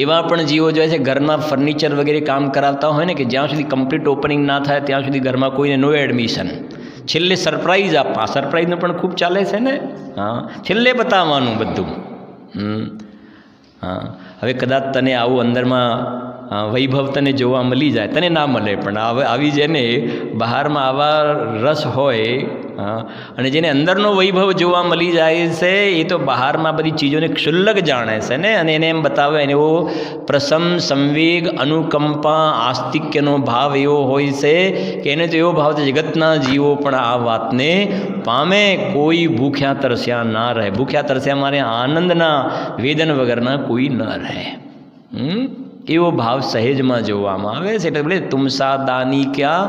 એવા પણ જીવો જોઈએ છે ઘરના ફર્નિચર વગેરે કામ કરાવતા હોય ને, કે જ્યાં સુધી કમ્પ્લીટ ઓપનિંગ ના થાય ત્યાં સુધી ઘરમાં કોઈને નો એડમિશન. છેલ્લે સરપ્રાઈઝ આપવા, સરપ્રાઈઝનું પણ ખૂબ ચાલે છે ને. હા, છેલ્લે બતાવવાનું બધું. હા, હવે કદાચ તને આવું અંદરમાં વૈભવ તને જોવા મળી જાય, તને ના મળે, પણ આવી જેને બહારમાં આવા રસ હોય અને જેને અંદરનો વૈભવ જોવા મળી જાય છે, એ તો બહારમાં બધી ચીજોને ક્ષુલ્લક જાણે છે ને. અને એને એમ બતાવે, એને એવો પ્રસમ, સંવેગ, અનુકંપા, આસ્તિક્યનો ભાવ એવો હોય છે કે એને તો એવો ભાવ છે જગતના જીવો પણ આ વાતને પામે. કોઈ ભૂખ્યા તરસ્યા ના રહે. ભૂખ્યા તરસ્યા મારે આનંદના વેદન વગરના કોઈ ન રહે. એવો ભાવ સહેજમાં જોવામાં આવે છે. એટલે બોલે તુમ સા દાની ક્યાં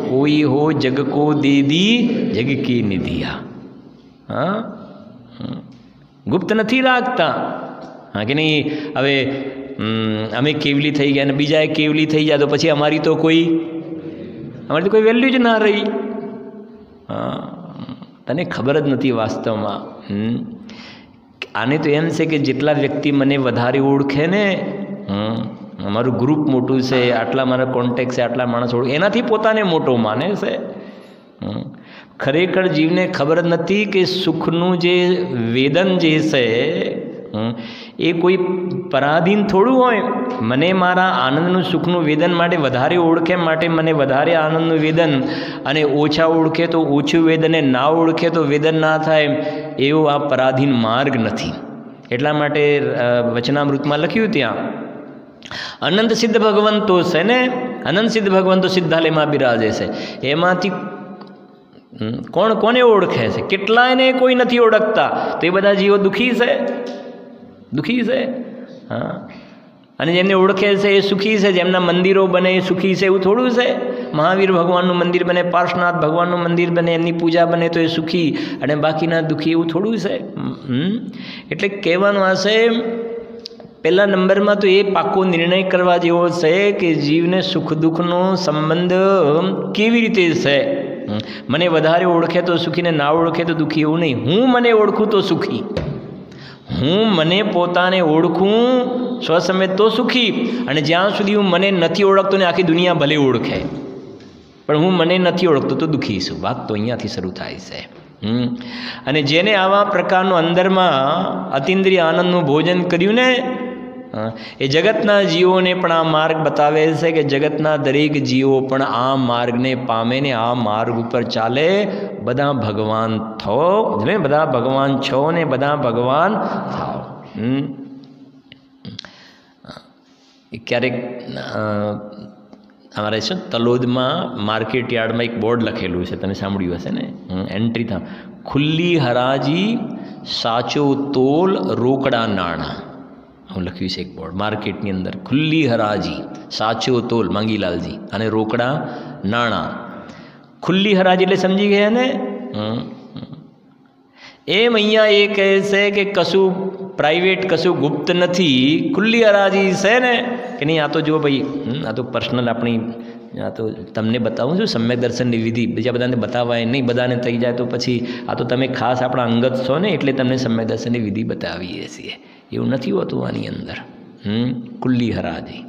કોઈ હો જગ કો દેદી જગ કી નિધિયા. હા, ગુપ્ત નથી રાખતા. હા કે નહીં? હવે અમે કેવલી થઈ ગયા અને બીજા કેવલી થઈ જાય તો પછી અમારી તો કોઈ વેલ્યુ જ ના રહી. હા, તને ખબર જ નથી વાસ્તવમાં. આને તો એમ છે કે જેટલા વ્યક્તિ મને વધારે ઓળખે ને, અમારું ગ્રુપ મોટું છે, આટલા મારા કોન્ટેક્ટ છે, આટલા માણસ ઓળખે, એનાથી પોતાને મોટો માને છે. ખરેખર જીવને ખબર જ નથી કે સુખનું જે વેદન જે છે, એ કોઈ પરાધીન થોડું હોય. મને મારા આનંદનું સુખનું વેદન માટે વધારે ઓળખે માટે મને વધારે આનંદનું વેદન, અને ઓછા ઓળખે તો ઓછું વેદન, અને ના ઓળખે તો વેદન ના થાય, એવો આ પરાધીન માર્ગ નથી. એટલા માટે વચનામૃતમાં લખ્યું ત્યાં અનંત સિદ્ધ ભગવંતો છે ને, અનંત સિદ્ધ ભગવંતો સિદ્ધાલયમાં બિરાજે છે. એમાંથી કોણ કોને ઓળખે છે? કેટલાયને કોઈ નથી ઓળખતા. તો એ બધા જીવો દુઃખી છે, દુઃખી છે. હા, અને જેમને ઓળખે છે એ સુખી છે. જેમના મંદિરો બને એ સુખી છે એવું થોડું છે? મહાવીર ભગવાનનું મંદિર બને, પાર્શ્વનાથ ભગવાનનું મંદિર બને, એમની પૂજા બને તો એ સુખી, અને બાકીના દુઃખી એવું થોડું છે? એટલે કહેવાનું હશે પહેલા નંબરમાં તો એ પાકો નિર્ણય કરવા જેવો છે કે જીવને સુખ દુઃખનો સંબંધ કેવી રીતે છે. મને વધારે ઓળખે તો સુખી, ને ના ઓળખે તો દુઃખી, એવું નહીં. હું મને ઓળખું તો સુખી, હું મને પોતાને ઓળખું સ્વસમેત તો સુખી. અને જ્યાં સુધી હું મને નથી ઓળખતો ને આખી દુનિયા ભલે ઓળખે, પણ હું મને નથી ઓળખતો તો દુઃખી છું. વાત તો અહીંયાથી શરૂ થાય છે. અને જેને આવા પ્રકારનું અંદરમાં અતિન્દ્રિય આનંદનું ભોજન કર્યું ને, એ જગતના જીવોને પણ આ માર્ગ બતાવે છે કે જગતના દરેક જીવો પણ આ માર્ગને પામે ને આ માર્ગ ઉપર ચાલે. બધા ભગવાન થો, બધા ભગવાન છો ને બધા ભગવાન થાઓ. ક્યારેક અમારે શું તલોદમાં માર્કેટ યાર્ડમાં એક બોર્ડ લખેલું છે, તમે સાંભળ્યું હશે ને, એન્ટ્રી થા ખુલ્લી હરાજી સાચો તોલ રોકડા નાણાં. હું લખ્યું છે એક બોર્ડ માર્કેટની અંદર, ખુલ્લી હરાજી સાચો તોલ માંગીલાલજી, અને રોકડા નાણાં. ખુલ્લી હરાજી એટલે સમજી ગયા ને? એમ અહીંયા એ કહે છે કે કશું પ્રાઇવેટ કશું ગુપ્ત નથી, ખુલ્લી હરાજી છે ને કે નહીં. આ તો જુઓ ભાઈ, આ તો પર્સનલ આપણી, આ તો તમને બતાવું છું સમ્યક દર્શનની વિધિ, બીજા બધાને બતાવાય નહીં. બધાને થઈ જાય તો પછી આ તો તમે ખાસ આપણા અંગત છો ને એટલે તમને સમ્યક દર્શનની વિધિ બતાવીએ છીએ. એવું નથી હોતું આની અંદર. ખુલ્લી હરાજી,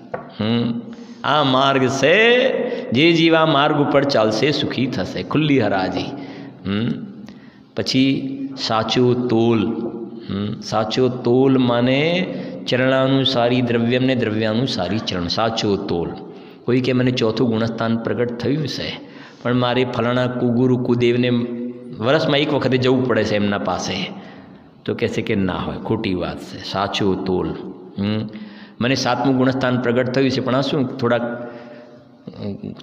આ માર્ગ છે. જે જીવ આ માર્ગ ઉપર ચાલશે સુખી થશે. ખુલ્લી હરાજી. પછી સાચો તોલ. સાચો તોલ માને ચરણાનુસારી દ્રવ્યમ ને દ્રવ્યાનુસારી ચરણ. સાચો તોલ. કોઈ કે મને ચોથું ગુણસ્થાન પ્રગટ થયું છે, પણ મારે ફલાણા કુગુરુ કુદેવને વર્ષમાં એક વખતે જવું પડે છે એમના પાસે, તો કહેશે કે ના હોય, ખોટી વાત છે. સાચો તોલ. મને 7મું ગુણસ્થાન પ્રગટ થયું છે, પણ આ શું થોડાક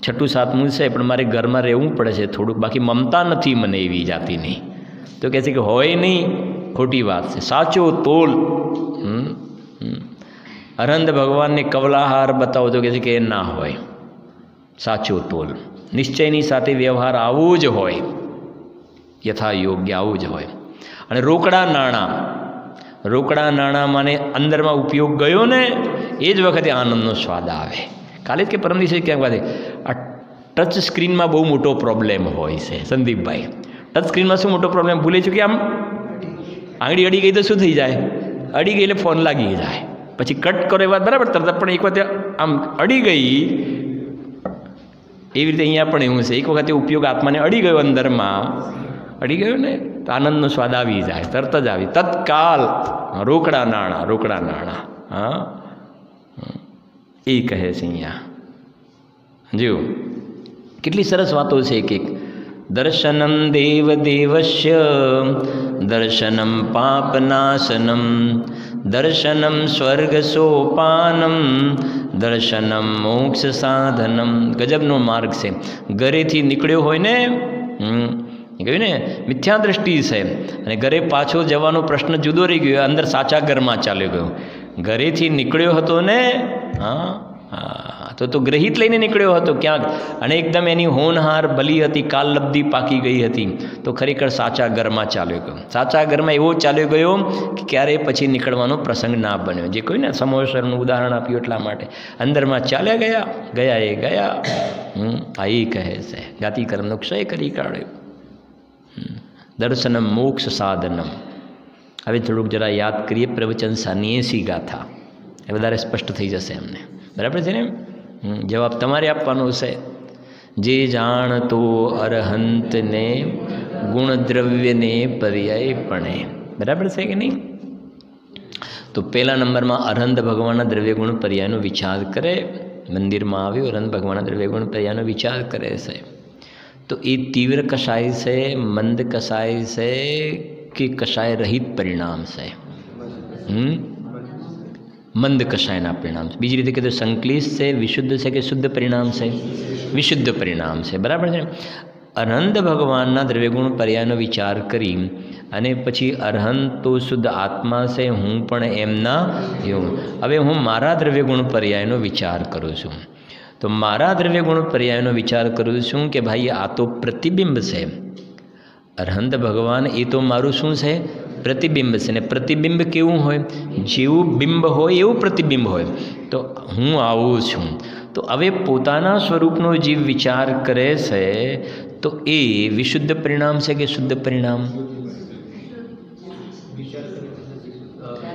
6ઠું 7મું છે, પણ મારે ઘરમાં રહેવું પડે છે થોડુંક, બાકી મમતા નથી મને એવી જાતિની, તો કહેશે કે હોય નહીં, ખોટી વાત છે. સાચો તોલ. અરંદ ભગવાનને કવલાહાર બતાવો તો કહેશે કે એ ના હોય. સાચો તોલ. નિશ્ચયની સાથે વ્યવહાર આવો જ હોય, યથા યોગ્ય આવું જ હોય. અને રોકડા નાણાં. રોકડા નાણાં માને અંદરમાં ઉપયોગ ગયો ને એ જ વખતે આનંદનો સ્વાદ આવે. કાલે જ કે પરમ દિવસે ક્યાંક વાત, આ ટચ સ્ક્રીનમાં બહુ મોટો પ્રોબ્લેમ હોય છે સંદીપભાઈ. ટચ સ્ક્રીનમાં શું મોટો પ્રોબ્લેમ ભૂલે છું કે આમ આંગળી અડી ગઈ તો શું થઈ જાય? અડી ગઈ એટલે ફોન લાગી જાય. પછી કટ કરો એ વાત બરાબર, તરત પણ એક વખતે આમ અડી ગઈ. એવી રીતે અહીંયા પણ એવું છે, એક વખતે ઉપયોગ આત્માને અડી ગયો, અંદરમાં અડી ગયો ને તો આનંદનો સ્વાદ આવી જાય, તરત જ આવી, તત્કાલ. રોકડા નાણાં, રોકડા નાણાં. હા, એ કહે છે અહીંયા. જો કેટલી સરસ વાતો છે એક એક. દર્શનમ દેવ દેવસ્ય દર્શનમ પાપનાશનમ દર્શનમ સ્વર્ગ સોપાનમ દર્શનમ મોક્ષ સાધનમ. ગજબનો માર્ગ છે. ઘરેથી નીકળ્યો હોય ને, કહ્યું ને મિથ્યા દ્રષ્ટિ છે, અને ઘરે પાછો જવાનો પ્રશ્ન જુદો રહી ગયો, અંદર સાચા ઘરમાં ચાલ્યો ગયો. ઘરેથી નીકળ્યો હતો ને, હા તો ગ્રહિત લઈને નીકળ્યો હતો ક્યાંક, અને એકદમ એની હોનહાર ભલી હતી, કાલલબ્ધિ પાકી ગઈ હતી, તો ખરેખર સાચા ઘરમાં ચાલ્યો ગયો. સાચા ઘરમાં એવો ચાલ્યો ગયો કે ક્યારેય પછી નીકળવાનો પ્રસંગ ના બન્યો. જે કોઈ ને સમોસરનું ઉદાહરણ આપ્યું એટલા માટે. અંદરમાં ચાલ્યા ગયા, ગયા એ ગયા. આ એ કહે છે જ્ઞાતિકર્મનો ક્ષય કરી કાઢ્યો. દર્શનમ મોક્ષ સાધનમ. હવે થોડુંક જરા યાદ કરીએ પ્રવચન 80 ગાથા, એ વધારે સ્પષ્ટ થઈ જશે અમને. બરાબર છે ને? જવાબ તમારે આપવાનો છે. જે જાણતો અરહંતને ગુણદ્રવ્યને પર્યાયપણે. બરાબર છે કે નહીં? તો પહેલા નંબરમાં અરહંત ભગવાનના દ્રવ્યગુણ પર્યાયનો વિચાર કરે. મંદિરમાં આવ્યો, અરહંત ભગવાનના દ્રવ્યગુણ પર્યાયનો વિચાર કરે છે. તો એ તીવ્ર કષાય છે, મંદ કષાય છે કે કષાય રહિત પરિણામ છે? મંદ કષાયના પરિણામ છે. બીજી રીતે કીધું સંક્લિષ્ટ છે, વિશુદ્ધ છે કે શુદ્ધ પરિણામ છે? વિશુદ્ધ પરિણામ છે. બરાબર છે. અરહંત ભગવાનના દ્રવ્યગુણ પર્યાયનો વિચાર કરી અને પછી અરહંત તો શુદ્ધ આત્મા છે, હું પણ એમના એવું. હવે હું મારા દ્રવ્યગુણ પર્યાયનો વિચાર કરું છું. તો મારા દ્રવ્યગુણ પર્યાયનો વિચાર કરું છું કે ભાઈ આ તો પ્રતિબિંબ છે. અરહંત ભગવાન એ તો મારું શું છે? પ્રતિબિંબ છે. ને પ્રતિબિંબ કેવું હોય? જેવું બિંબ હોય એવું પ્રતિબિંબ હોય. તો હું આવું છું. તો હવે પોતાના સ્વરૂપનો જીવ વિચાર કરે છે તો એ વિશુદ્ધ પરિણામ છે કે શુદ્ધ પરિણામ?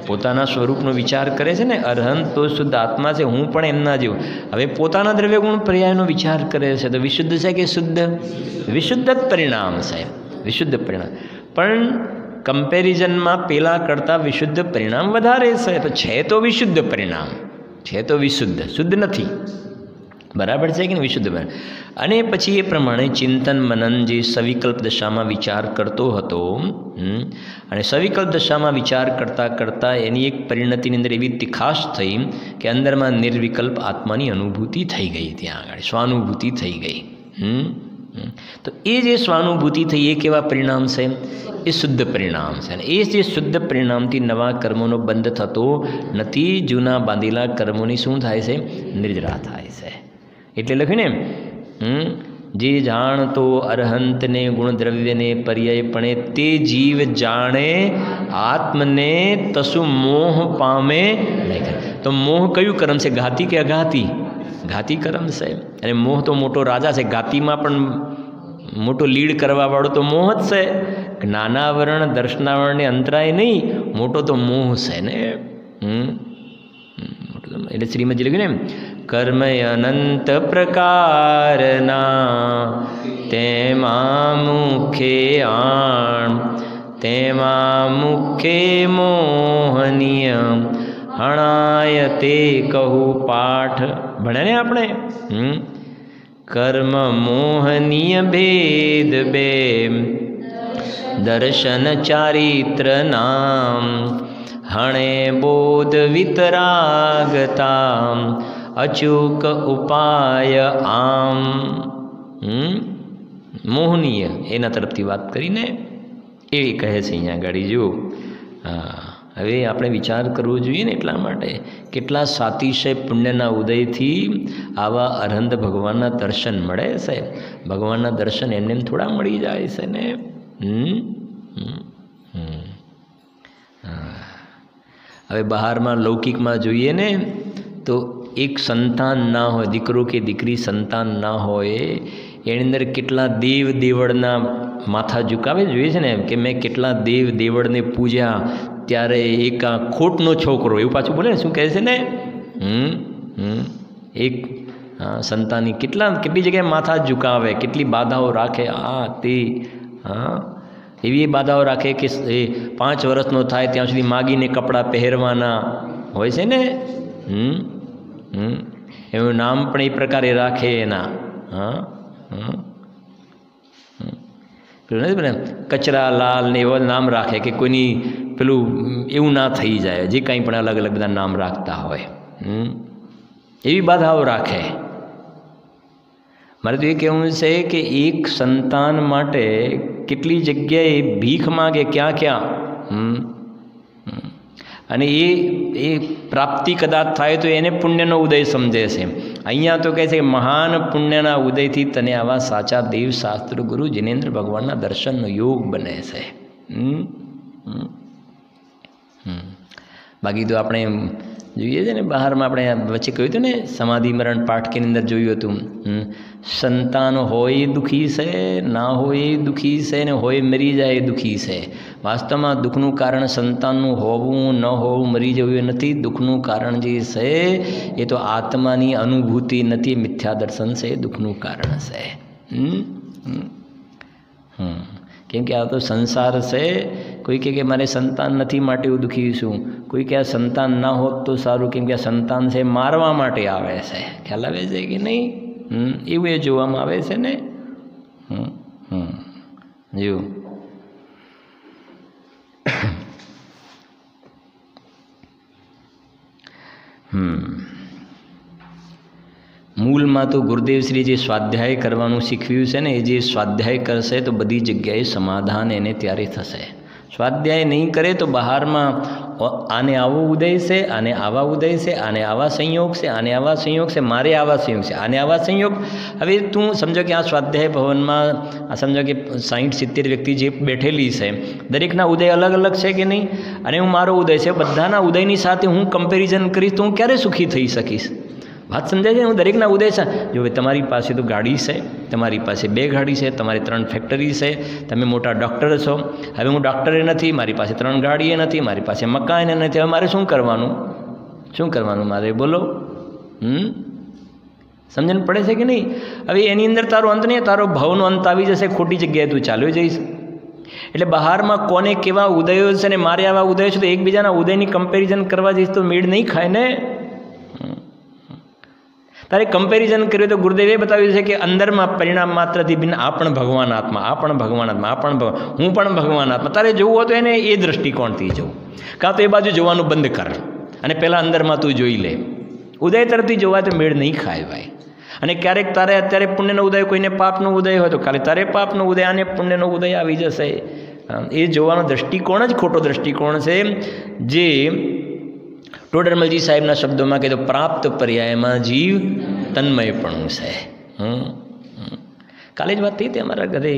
પોતાના સ્વરૂપનો વિચાર કરે છે ને, અરહંત તો શુદ્ધ આત્મા છે, હું પણ એમના જેવું. હવે પોતાના દ્રવ્યગુણ પર્યાયનો વિચાર કરે છે તો વિશુદ્ધ છે કે શુદ્ધ? વિશુદ્ધ જ પરિણામ છે. વિશુદ્ધ પરિણામ. પણ કમ્પેરિઝનમાં પેલા કરતાં વિશુદ્ધ પરિણામ વધારે છે. તો છે તો વિશુદ્ધ પરિણામ, છે તો વિશુદ્ધ, શુદ્ધ નથી. બરાબર છે કે વિશુદ્ધ પરિણામ. અને પછી એ પ્રમાણે ચિંતન મનન જે સવિકલ્પ દશામાં વિચાર કરતો હતો, અને સવિકલ્પ દશામાં વિચાર કરતાં કરતાં એની એક પરિણતિની અંદર એવી તિખાશ થઈ કે અંદરમાં નિર્વિકલ્પ આત્માની અનુભૂતિ થઈ ગઈ. ત્યાં આગળ સ્વાનુભૂતિ થઈ ગઈ. તો એ જે સ્વાનુભૂતિ થઈ એ કેવા પરિણામ છે? એ શુદ્ધ પરિણામ છે. અને એ જે શુદ્ધ પરિણામથી નવા કર્મોનો બંધ થતો નથી. જૂના બાંધેલા કર્મોની શું થાય છે? નિર્જરા થાય છે. એટલે લખ્યું ને, જે જાણતો અરહંતને ગુણદ્રવ્યને પર્યાયપણે તે જીવ જાણે આત્મને તસુ મોહ પામે નહીં. તો મોહ કયું કર્મ છે? ઘાતી કે અઘાતી? ઘાતી કર્મ છે. અને મોહ તો મોટો રાજા છે. ઘાતીમાં પણ મોટો લીડ કરવાવાળો તો મોહ જ છે. જ્ઞાનાવરણ દર્શનાવરણને અંતરાય નહીં, મોટો તો મોહ છે ને. એટલે શ્રીમદજી લખ્યું ને, કર્મ અનંત પ્રકારના તેમાં મુખે આણ, તેમાં મુખે મોહનીય હણાય તે કહું પાઠ. ભણ્યા ને આપણે? કર્મ મોહનીય ભેદ બે દર્શન ચારિત્ર નામ, હણે બોધ વિતરાગતા અચૂક ઉપાય આમ. મોહનીય એના તરફથી વાત કરીને એ કહે છે અહીંયા ગાડી. જો હવે આપણે વિચાર કરવો જોઈએ ને, એટલા માટે કેટલા સાતિશય પુણ્યના ઉદયથી આવા અરહંત ભગવાનના દર્શન મળે છે. ભગવાનના દર્શન એમને થોડા મળી જાય છે ને. હવે બહારમાં લૌકિકમાં જોઈએ ને તો એક સંતાન ના હોય, દીકરો કે દીકરી સંતાન ના હોય, એની અંદર કેટલા દેવ દેવળના માથા ઝુકાવે જોઈએ છે ને, કે મેં કેટલા દેવ દેવળને પૂજ્યા ત્યારે એક આ ખોટનો છોકરો, એવું પાછું બોલે ને, શું કહે છે ને, એક સંતાનની કેટલી જગ્યાએ માથા ઝુકાવે, કેટલી બાધાઓ રાખે, આ તે એવી બાધાઓ રાખે કે એ 5 વર્ષનો થાય ત્યાં સુધી માગીને કપડાં પહેરવાના હોય છે ને. એનું નામ પણ એ પ્રકારે રાખે એના. નથી બને કચરા લાલ ને એવા નામ રાખે કે કોઈની પેલું એવું ના થઈ જાય, જે કાંઈ પણ અલગ અલગ બધા નામ રાખતા હોય, એવી બાધાઓ રાખે. મારે તો એ કહેવું છે કે એક સંતાન માટે કેટલી જગ્યાએ ભીખ માગે, ક્યાં ક્યાં. અને એ પ્રાપ્તિ કદાચ થાય તો એને પુણ્યનો ઉદય સમજે છે. અહીંયા તો કહે છે કે મહાન પુણ્યના ઉદયથી તને આવા સાચા દેવ શાસ્ત્ર ગુરુ જિનેન્દ્ર ભગવાનના દર્શનનો યોગ બને છે. બાકી તો આપણે જોઈએ છે ને, બહારમાં આપણે વચ્ચે કહ્યું હતું ને, સમાધિ મરણ પાઠકની અંદર જોયું હતું, સંતાન હોય દુઃખી છે, ના હોય દુઃખી છે, ને હોય મરી જાય દુઃખી છે. વાસ્તવમાં દુઃખનું કારણ સંતાનનું હોવું ન હોવું, મરી જવું એ નથી. દુઃખનું કારણ જે છે એ તો આત્માની અનુભૂતિ નથી, મિથ્યા દર્શન છે એ દુઃખનું કારણ છે. કેમ કે આ તો સંસાર છે. કોઈ કહે કે મારે સંતાન નથી માટે હું દુઃખી છું, કોઈ કે આ સંતાન ના હોત તો સારું, કેમ કે આ સંતાન છે મારવા માટે આવે છે, ખ્યાલ આવે છે કે નહીં? એવું એ જોવામાં આવે છે ને. જો મૂળમાં તો ગુરુદેવશ્રી જે સ્વાધ્યાય કરવાનું શીખવ્યું છે ને, એ જે સ્વાધ્યાય કરશે તો બધી જગ્યાએ સમાધાન એને ત્યારે થશે. સ્વાધ્યાય નહીં કરે તો બહારમાં આને આવો ઉદય છે, આને આવા ઉદય છે, આને આવા સંયોગ છે, આને આવા સંયોગ છે, મારે આવા સંયોગ છે, આને આવા સંયોગ. હવે તું સમજો કે આ સ્વાધ્યાય ભવનમાં આ સમજો કે 60-70 વ્યક્તિ જે બેઠેલી છે, દરેકના ઉદય અલગ અલગ છે કે નહીં? અને હું મારો ઉદય છે, બધાના ઉદયની સાથે હું કમ્પેરિઝન કરીશ તો હું ક્યારે સુખી થઈ શકીશ? વાત સમજાય છે? હું દરેકના ઉદય છે. જો તમારી પાસે તો ગાડી છે, તમારી પાસે 2 ગાડી છે, તમારી 3 ફેક્ટરી છે, તમે મોટા ડૉક્ટર છો. હવે હું ડૉક્ટરે નથી, મારી પાસે 3 ગાડીએ નથી, મારી પાસે મકાન નથી. હવે મારે શું કરવાનું? શું કરવાનું મારે? બોલો. સમજણ પડે છે કે નહીં? હવે એની અંદર તારો અંત નહીં, તારો ભાવનો અંત આવી જશે. ખોટી જગ્યાએ તું ચાલ્યો જઈશ. એટલે બહારમાં કોને કેવા ઉદયો છે ને મારે આવા ઉદયો છે, તો એકબીજાના ઉદયની કમ્પેરિઝન કરવા જઈશ તો મેળ નહીં ખાય ને. તારે કમ્પેરિઝન કર્યું તો ગુરુદેવે બતાવ્યું છે કે અંદરમાં પરિણામ માત્રથી ભિન્ન આ પણ ભગવાન આત્મા, આ પણ ભગવાન આત્મા, આ પણ હું પણ ભગવાન આત્મા. તારે જોવું હોય તો એને એ દૃષ્ટિકોણથી જોવું, કાં તો એ બાજુ જોવાનું બંધ કર અને પહેલાં અંદરમાં તું જોઈ લે. ઉદય તરફથી જોવાય તો મેળ નહીં ખાય ભાઈ. અને ક્યારેક તારે અત્યારે પુણ્યનો ઉદય, કોઈને પાપનો ઉદય હોય તો કાલે તારે પાપનો ઉદય, આને પુણ્યનો ઉદય આવી જશે. એ જોવાનો દૃષ્ટિકોણ જ ખોટો દૃષ્ટિકોણ છે. જે ટોડરમલજી સાહેબના શબ્દોમાં કહે તો પ્રાપ્ત પર્યાયમાં જીવ તન્મયપણું છે. કાલે જ વાત થઈ હતી અમારા ઘરે,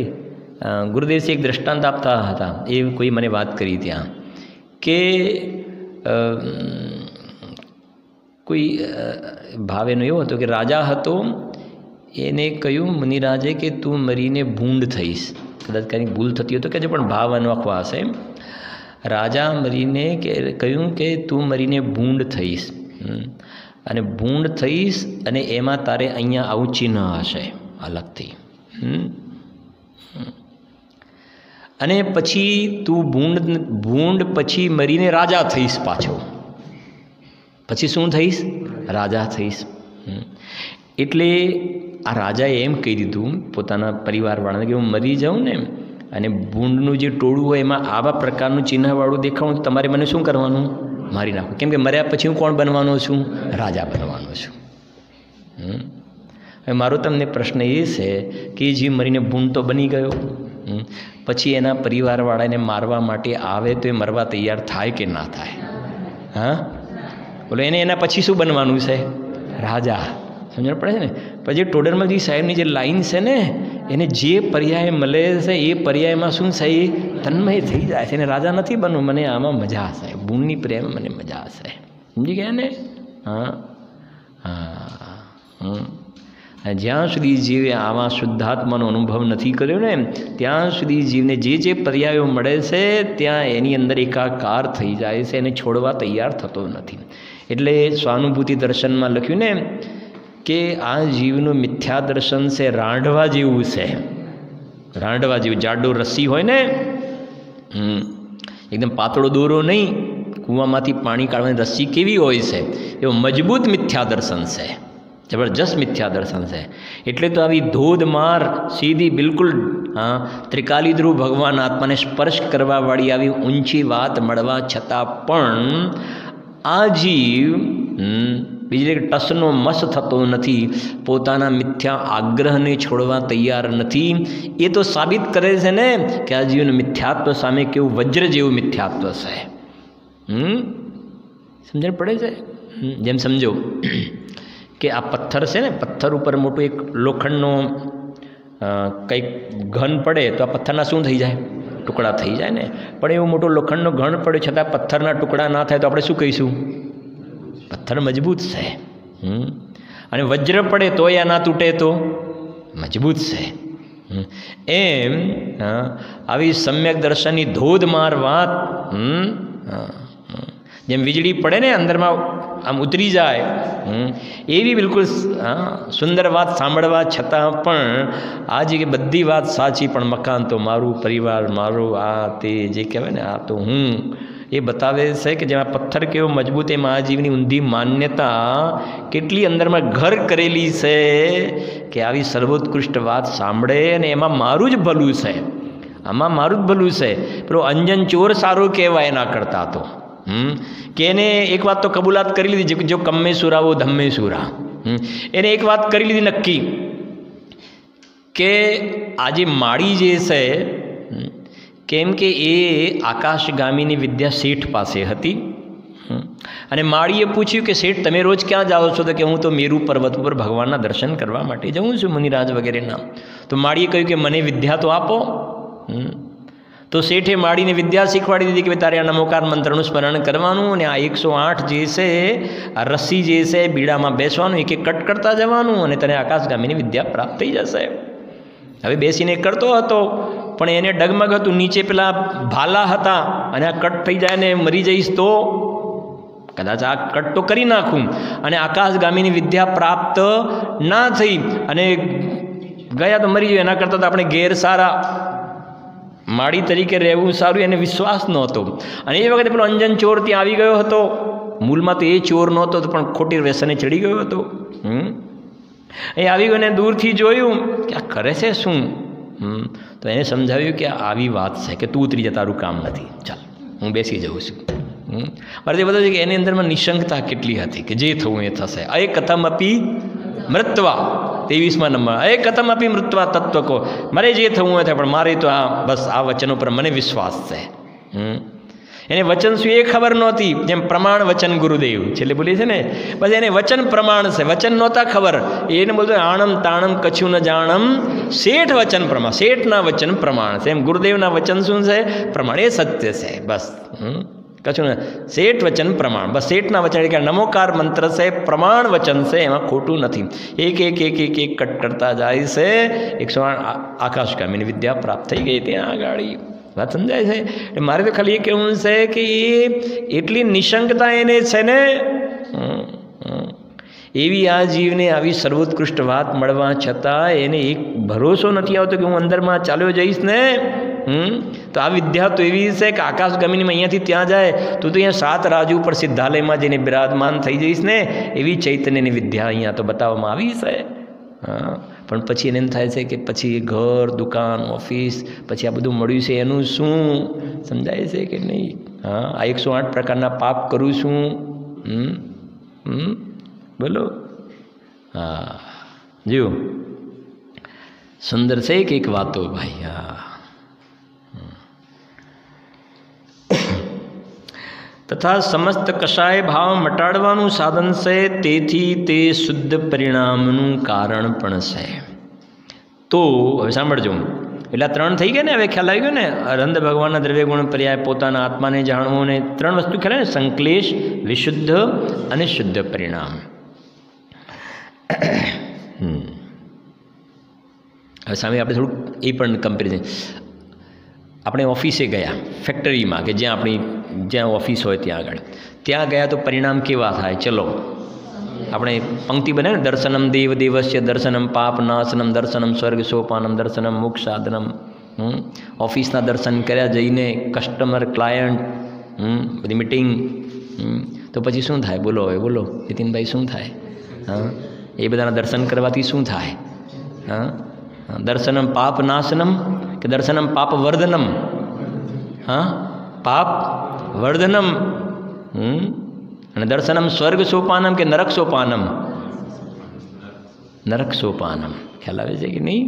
ગુરુદેવજી એક દ્રષ્ટાંત આપતા હતા. એ કોઈ મને વાત કરી ત્યાં કે કોઈ ભાવ એનો એવો હતો કે રાજા હતો, એને કહ્યું મુનિરાજે કે તું મરીને ભૂંડ થઈશ. કદાચ કંઈક ભૂલ થતી હોય તો કહેજો, પણ ભાવ અનોખો હશે. રાજા મરીને કહ્યું કે તું મરીને ભૂંડ થઈશ, અને ભૂંડ થઈશ અને એમાં તારે અહીંયા આવું ચિહ્ન હશે અલગથી. અને પછી તું ભૂંડ પછી મરીને રાજા થઈશ પાછો. પછી શું થઈશ? રાજા થઈશ. એટલે આ રાજાએ એમ કહી દીધું પોતાના પરિવારવાળાને કે હું મરી જાઉં ને અને ભૂંડનું જે ટોળું હોય એમાં આવા પ્રકારનું ચિહ્નવાળું દેખાવું, તમારે મને શું કરવાનું? મારી નાખવું. કેમ કે મર્યા પછી હું કોણ બનવાનો છું? રાજા બનવાનો છું. હવે મારો તમને પ્રશ્ન એ છે કે જે મરીને ભૂંડ તો બની ગયો, પછી એના પરિવારવાળાને મારવા માટે આવે તો એ મરવા તૈયાર થાય કે ના થાય? હા બોલો. એને એના પછી શું બનવાનું છે? રાજા. સમજણ પડે છે ને? પછી ટોડરમલજી સાહેબની જે લાઈન છે ને, એને જે પર્યાય મળે છે એ પર્યાયમાં શું છે? એ તન્મય થઈ જાય છે. એને રાજા નથી બનવું, મને આમાં મજા હશે, ભૂંડની પ્રેમ મને મજા હશે. સમજી ગયા ને? હા હા. જ્યાં સુધી જીવે આવા શુદ્ધાત્માનો અનુભવ નથી કર્યો ને, ત્યાં સુધી જીવને જે પર્યાયો મળે છે ત્યાં એની અંદર એકાકાર થઈ જાય છે, એને છોડવા તૈયાર થતો નથી. એટલે સ્વાનુભૂતિ દર્શનમાં લખ્યું ને કે આ જીવનું મિથ્યા દર્શન છે રાંઢવા જેવું છે. રાંઢવા જેવું, જાડો રસ્સી હોય ને, એકદમ પાતળો દોરો નહીં, કૂવામાંથી પાણી કાઢવાની રસ્સી કેવી હોય છે, એવો મજબૂત મિથ્યા દર્શન છે, જબરજસ્ત મિથ્યા દર્શન છે. એટલે તો આવી ધોધમાર સીધી બિલકુલ ત્રિકાલી ધ્રુવ ભગવાન આત્માને સ્પર્શ કરવાવાળી આવી ઊંચી વાત મળવા છતાં પણ આ જીવ બીજી રીતે ટસનો મસ થતો નથી, પોતાના મિથ્યા આગ્રહને છોડવા તૈયાર નથી. એ તો સાબિત કરે છે ને કે આ જીવનું મિથ્યાત્વ સામે કેવું વજ્ર જેવું મિથ્યાત્વ છે. સમજણ પડે છે? જેમ સમજો કે આ પથ્થર છે ને, પથ્થર ઉપર મોટું એક લોખંડનો કંઈક ઘન પડે તો આ પથ્થરના શું થઈ જાય? ટુકડા થઈ જાય ને. પણ એવો મોટો લોખંડનો ઘન પડ્યો છતાં પથ્થરના ટુકડા ના થાય તો આપણે શું કહીશું? પથ્થર મજબૂત છે. અને વજ્ર પડે તો યા ના તૂટે તો મજબૂત છે. એમ આવી સમ્યક દર્શનની ધોધમાર વાત, જેમ વીજળી પડે ને અંદરમાં આમ ઉતરી જાય, એવી બિલકુલ સુંદર વાત સાંભળવા છતાં પણ આજે કે બધી વાત સાચી, પણ મકાન તો મારું, પરિવાર મારું, આ તે જે કહેવાય ને આ તો હું, એ બતાવે છે કે જેમાં પથ્થર કેવો મજબૂત એ મહાજીવની ઊંધી માન્યતા કેટલી અંદરમાં ઘર કરેલી છે કે આવી સર્વોત્કૃષ્ટ વાત સાંભળે અને એમાં મારું જ ભલું છે, આમાં મારું જ ભલું છે. પેલો અંજન ચોર સારો કહેવાય એના કરતાં તો કે એને એક વાત તો કબૂલાત કરી લીધી, જો કમ્મે સુરા વો ધમ્મે સુરા. એને એક વાત કરી લીધી નક્કી કે આજે માળી જે છે, કેમ કે એ આકાશગામીની વિદ્યા શેઠ પાસે હતી અને માળીએ પૂછ્યું કે શેઠ તમે રોજ ક્યાં જાઓ છો? તો કે હું તો મેરુ પર્વત ઉપર ભગવાનના દર્શન કરવા માટે જાઉં છું, મુનિરાજ વગેરેના. તો માળીએ કહ્યું કે મને વિદ્યા તો આપો. તો શેઠે માળીને વિદ્યા શીખવાડી દીધી કે તારે આ નમોકાર મંત્રનું સ્મરણ કરવાનું અને આ 108 જે છે આ રસ્સી જે છે બીડામાં બેસવાનું, એક એક કટ કરતા જવાનું અને તને આકાશગામીની વિદ્યા પ્રાપ્ત થઈ જશે. હવે બેસીને કરતો હતો પણ એને ડગમગ હતું, નીચે પેલા ભાલા હતા અને આ કટ થઈ જાય ને મરી જઈશ તો કદાચ આ કટ તો કરી નાખું અને આકાશગામીની વિદ્યા પ્રાપ્ત ના થઈ અને ગયા તો મરી જાય, એના કરતાં તો આપણે ઘેર સારા માળી તરીકે રહેવું સારું. એને વિશ્વાસ નહોતો અને એ વખતે પેલો અંજન ચોર ત્યાં આવી ગયો હતો. મૂળમાં તો એ ચોર નહોતો પણ ખોટી વ્યસને ચડી ગયો હતો. એ આવી ગયો ને દૂરથી જોયું કે આ કરે છે શું, તો એને સમજાવ્યું કે આવી વાત છે કે તું ઉતરી જા, તારું કામ નથી, ચાલ હું બેસી જાઉં છું. મારે એ બધું છે કે એની અંદરમાં નિશંકતા કેટલી હતી કે જે થવું એ થશે. અય કથમ અપી મૃત્વા 23મા નંબર, અય કથમ અપી મૃત્વા તત્વ કહો, મારે જે થવું હોય થાય પણ મારે તો આ બસ આ વચન ઉપર મને વિશ્વાસ છે. એને વચન શું એ ખબર નહોતી, જેમ પ્રમાણ વચન ગુરુદેવ છેલ્લે બોલી છે ને, બસ એને વચન પ્રમાણ છે, વચન નહોતા ખબર. એને બોલતો આણમ તાણમ કછું ન જાણમ શેઠ વચન પ્રમાણ, શેઠના વચન પ્રમાણ છે. એમ ગુરુદેવના વચન શું છે? પ્રમાણ, એ સત્ય છે બસ. કશું ને શેઠ વચન પ્રમાણ, બસ શેઠના વચન એટલે કે નમોકાર મંત્ર છે પ્રમાણ વચન છે, એમાં ખોટું નથી. એક એક એક એક એક કટ કરતા જાય છે. 108 આકાશગામીની વિદ્યા પ્રાપ્ત થઈ ગઈ ત્યાં આગળ. વાત સમજાય છે? મારે તો ખાલી એ કહેવું છે કે એ એટલી નિશંકતા એને છે ને, એવી આ જીવને આવી સર્વોત્કૃષ્ટ વાત મળવા છતાં એને એક ભરોસો નથી આવતો કે હું અંદરમાં ચાલ્યો જઈશ ને તો આ વિદ્યા તો એવી છે કે આકાશગમીની અહીંયાથી ત્યાં જાય તો અહીંયા 7 રાજુ પર સિદ્ધાલયમાં જઈને બિરાજમાન થઈ જઈશ ને, એવી ચૈતન્યની વિદ્યા અહીંયા તો બતાવવામાં આવી છે. પણ પછી એને એમ થાય છે કે પછી ઘર, દુકાન, ઓફિસ, પછી આ બધું મળ્યું છે એનું શું? સમજાય છે કે નહીં? આ 108 પ્રકારના પાપ કરું છું. બોલો. હા જીઓ સુંદર છે એક વાતો ભાઈ. હા તથા સમસ્ત કષાય ભાવ મટાડવાનું સાધન છે, તેથી તે શુદ્ધ પરિણામનું કારણ પણ છે. તો હવે સાંભળજો, એટલે 3 થઈ ગયા ને, હવે ખ્યાલ આવી ગયો ને, અરંધ ભગવાનના દ્રવ્ય ગુણ પર્યાય, પોતાના આત્માને જાણવું ને 3 વસ્તુ ખ્યાલ ને, સંક્લેશ, વિશુદ્ધ અને શુદ્ધ પરિણામ. હવે સામે આપણે થોડુંક એ પણ કમ્પેરિઝન, આપણે ઓફિસે ગયા, ફેક્ટરીમાં કે જ્યાં ઓફિસ હોય ત્યાં ગયા તો પરિણામ કેવા થાય? ચલો આપણે પંક્તિ બને ને, દર્શનમ દેવ દેવસ્ય, દર્શનમ પાપ નાશનમ, દર્શનમ સ્વર્ગ સોપાનમ, દર્શનમ મોક્ષ સાધનમ. ઓફિસના દર્શન કર્યા જઈને, કસ્ટમર, ક્લાયન્ટ, બધી મિટિંગ, તો પછી શું થાય? બોલો હવે બોલો નીતિનભાઈ, શું થાય? એ બધાના દર્શન કરવાથી શું થાય? દર્શનમ પાપ નાશનમ કે દર્શનમ પાપ વર્ધનમ? પાપ વર્ધનમ. અને દર્શનમ સ્વર્ગ સોપાનમ કે નરક સોપાનમ? નરક સોપાનમ. ખ્યાલ આવે છે કે નહીં?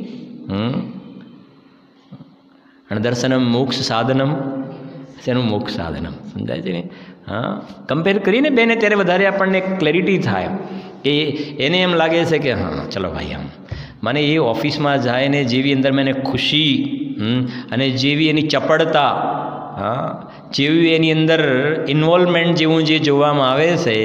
અને દર્શનમ મોક્ષ સાધનમ, શેનું મોક્ષ સાધનમ? સમજાય છે ને? કમ્પેર કરીને બેને ત્યારે વધારે આપણને ક્લેરિટી થાય કે એને એમ લાગે છે કે ચલો ભાઈ, મને એ ઓફિસમાં જાય ને જેવી અંદર મને ખુશી અને જેવી એની ચપળતા, જેવી એની અંદર ઇન્વોલ્વમેન્ટ જેવું જે જોવામાં આવે છે,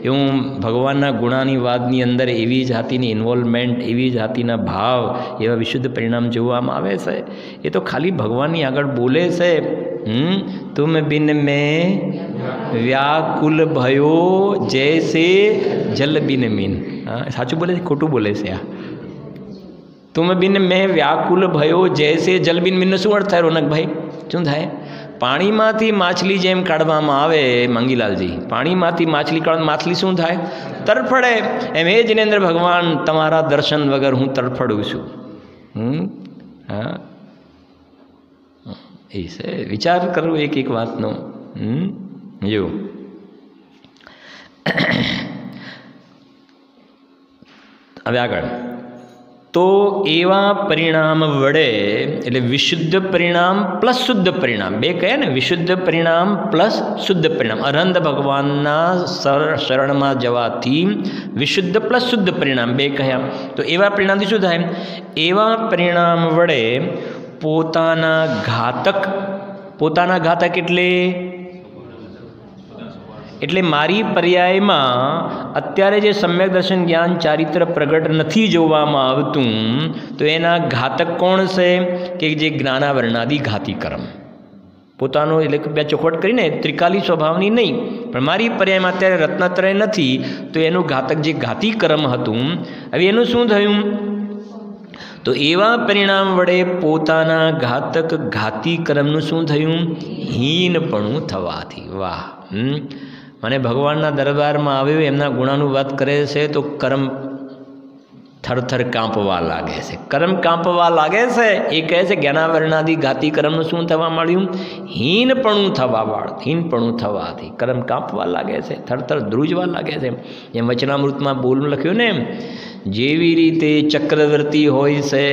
એવું ભગવાનના ગુણાની વાતની અંદર એવી જાતિની ઇન્વોલ્વમેન્ટ, એવી જાતિના ભાવ, એવા વિશુદ્ધ પરિણામ જોવામાં આવે છે. એ તો ખાલી ભગવાનની આગળ બોલે છે, તુમ બિન મેં વ્યાકુલ ભયો જૈસે જલ બિન મીન. સાચું બોલે છે ખોટું બોલે છે? આ તુમ બિન મેં વ્યાકુલ ભયો જૈસે જલ બિન મીનનો શું અર્થ થાય રોનકભાઈ? શું થાય? પાણીમાંથી માછલી જેમ કાઢવામાં આવે મંગીલાલજી, પાણીમાંથી માછલી કાઢવા, માછલી શું થાય? તરફડે. એમ એ જિનેન્દ્ર ભગવાન તમારા દર્શન વગર હું તરફડું છું. હા, એ છે વિચાર કરવો એક એક વાતનો. જો હવે આગળ, તો એવા પરિણામ વડે, એટલે વિશુદ્ધ પરિણામ પ્લસ શુદ્ધ પરિણામ, બે કહે ને, વિશુદ્ધ પરિણામ પ્લસ શુદ્ધ પરિણામ. અરહંત ભગવાનના શરણમાં જવાથી વિશુદ્ધ પ્લસ શુદ્ધ પરિણામ બે કહ્યા. તો એવા પરિણામથી શું થાય? એવા પરિણામ વડે પોતાના ઘાતક એટલે મારી પર્યાયમાં અત્યારે જે સમ્યક દર્શન જ્ઞાન ચારિત્ર પ્રગટ નથી જોવામાં આવતું, તો એના ઘાતક કોણ છે? કે જે જ્ઞાનાવરણાદિ ઘાતી કર્મ, પોતાનો એટલે બે ચોખવટ કરીને ત્રિકાલી સ્વભાવની નહીં, પણ મારી પર્યાયમાં અત્યારે રત્નત્રય નથી, તો એનું ઘાતક જે ઘાતી કર્મ હતું, હવે એનું શું થયું? તો એવા પરિણામ વડે પોતાના ઘાતી કર્મનું શું થયું? હીનપણું થવાથી. વાહ! મને ભગવાનના દરબારમાં આવ્યું, એમના ગુણાનું વાત કરે છે તો કર્મ થરથર કાંપવા લાગે છે. કર્મ કાંપવા લાગે છે. એ કહે છે જ્ઞાનાવરણાદિ ઘાતી કર્મનું શું થવા મળ્યું? હીનપણું થવાથી કર્મ કાંપવા લાગે છે, થરથર ધ્રુજવા લાગે છે. એમ વચનામૃતમાં બોલનું લખ્યું ને, જેવી રીતે ચક્રવર્તી હોય છે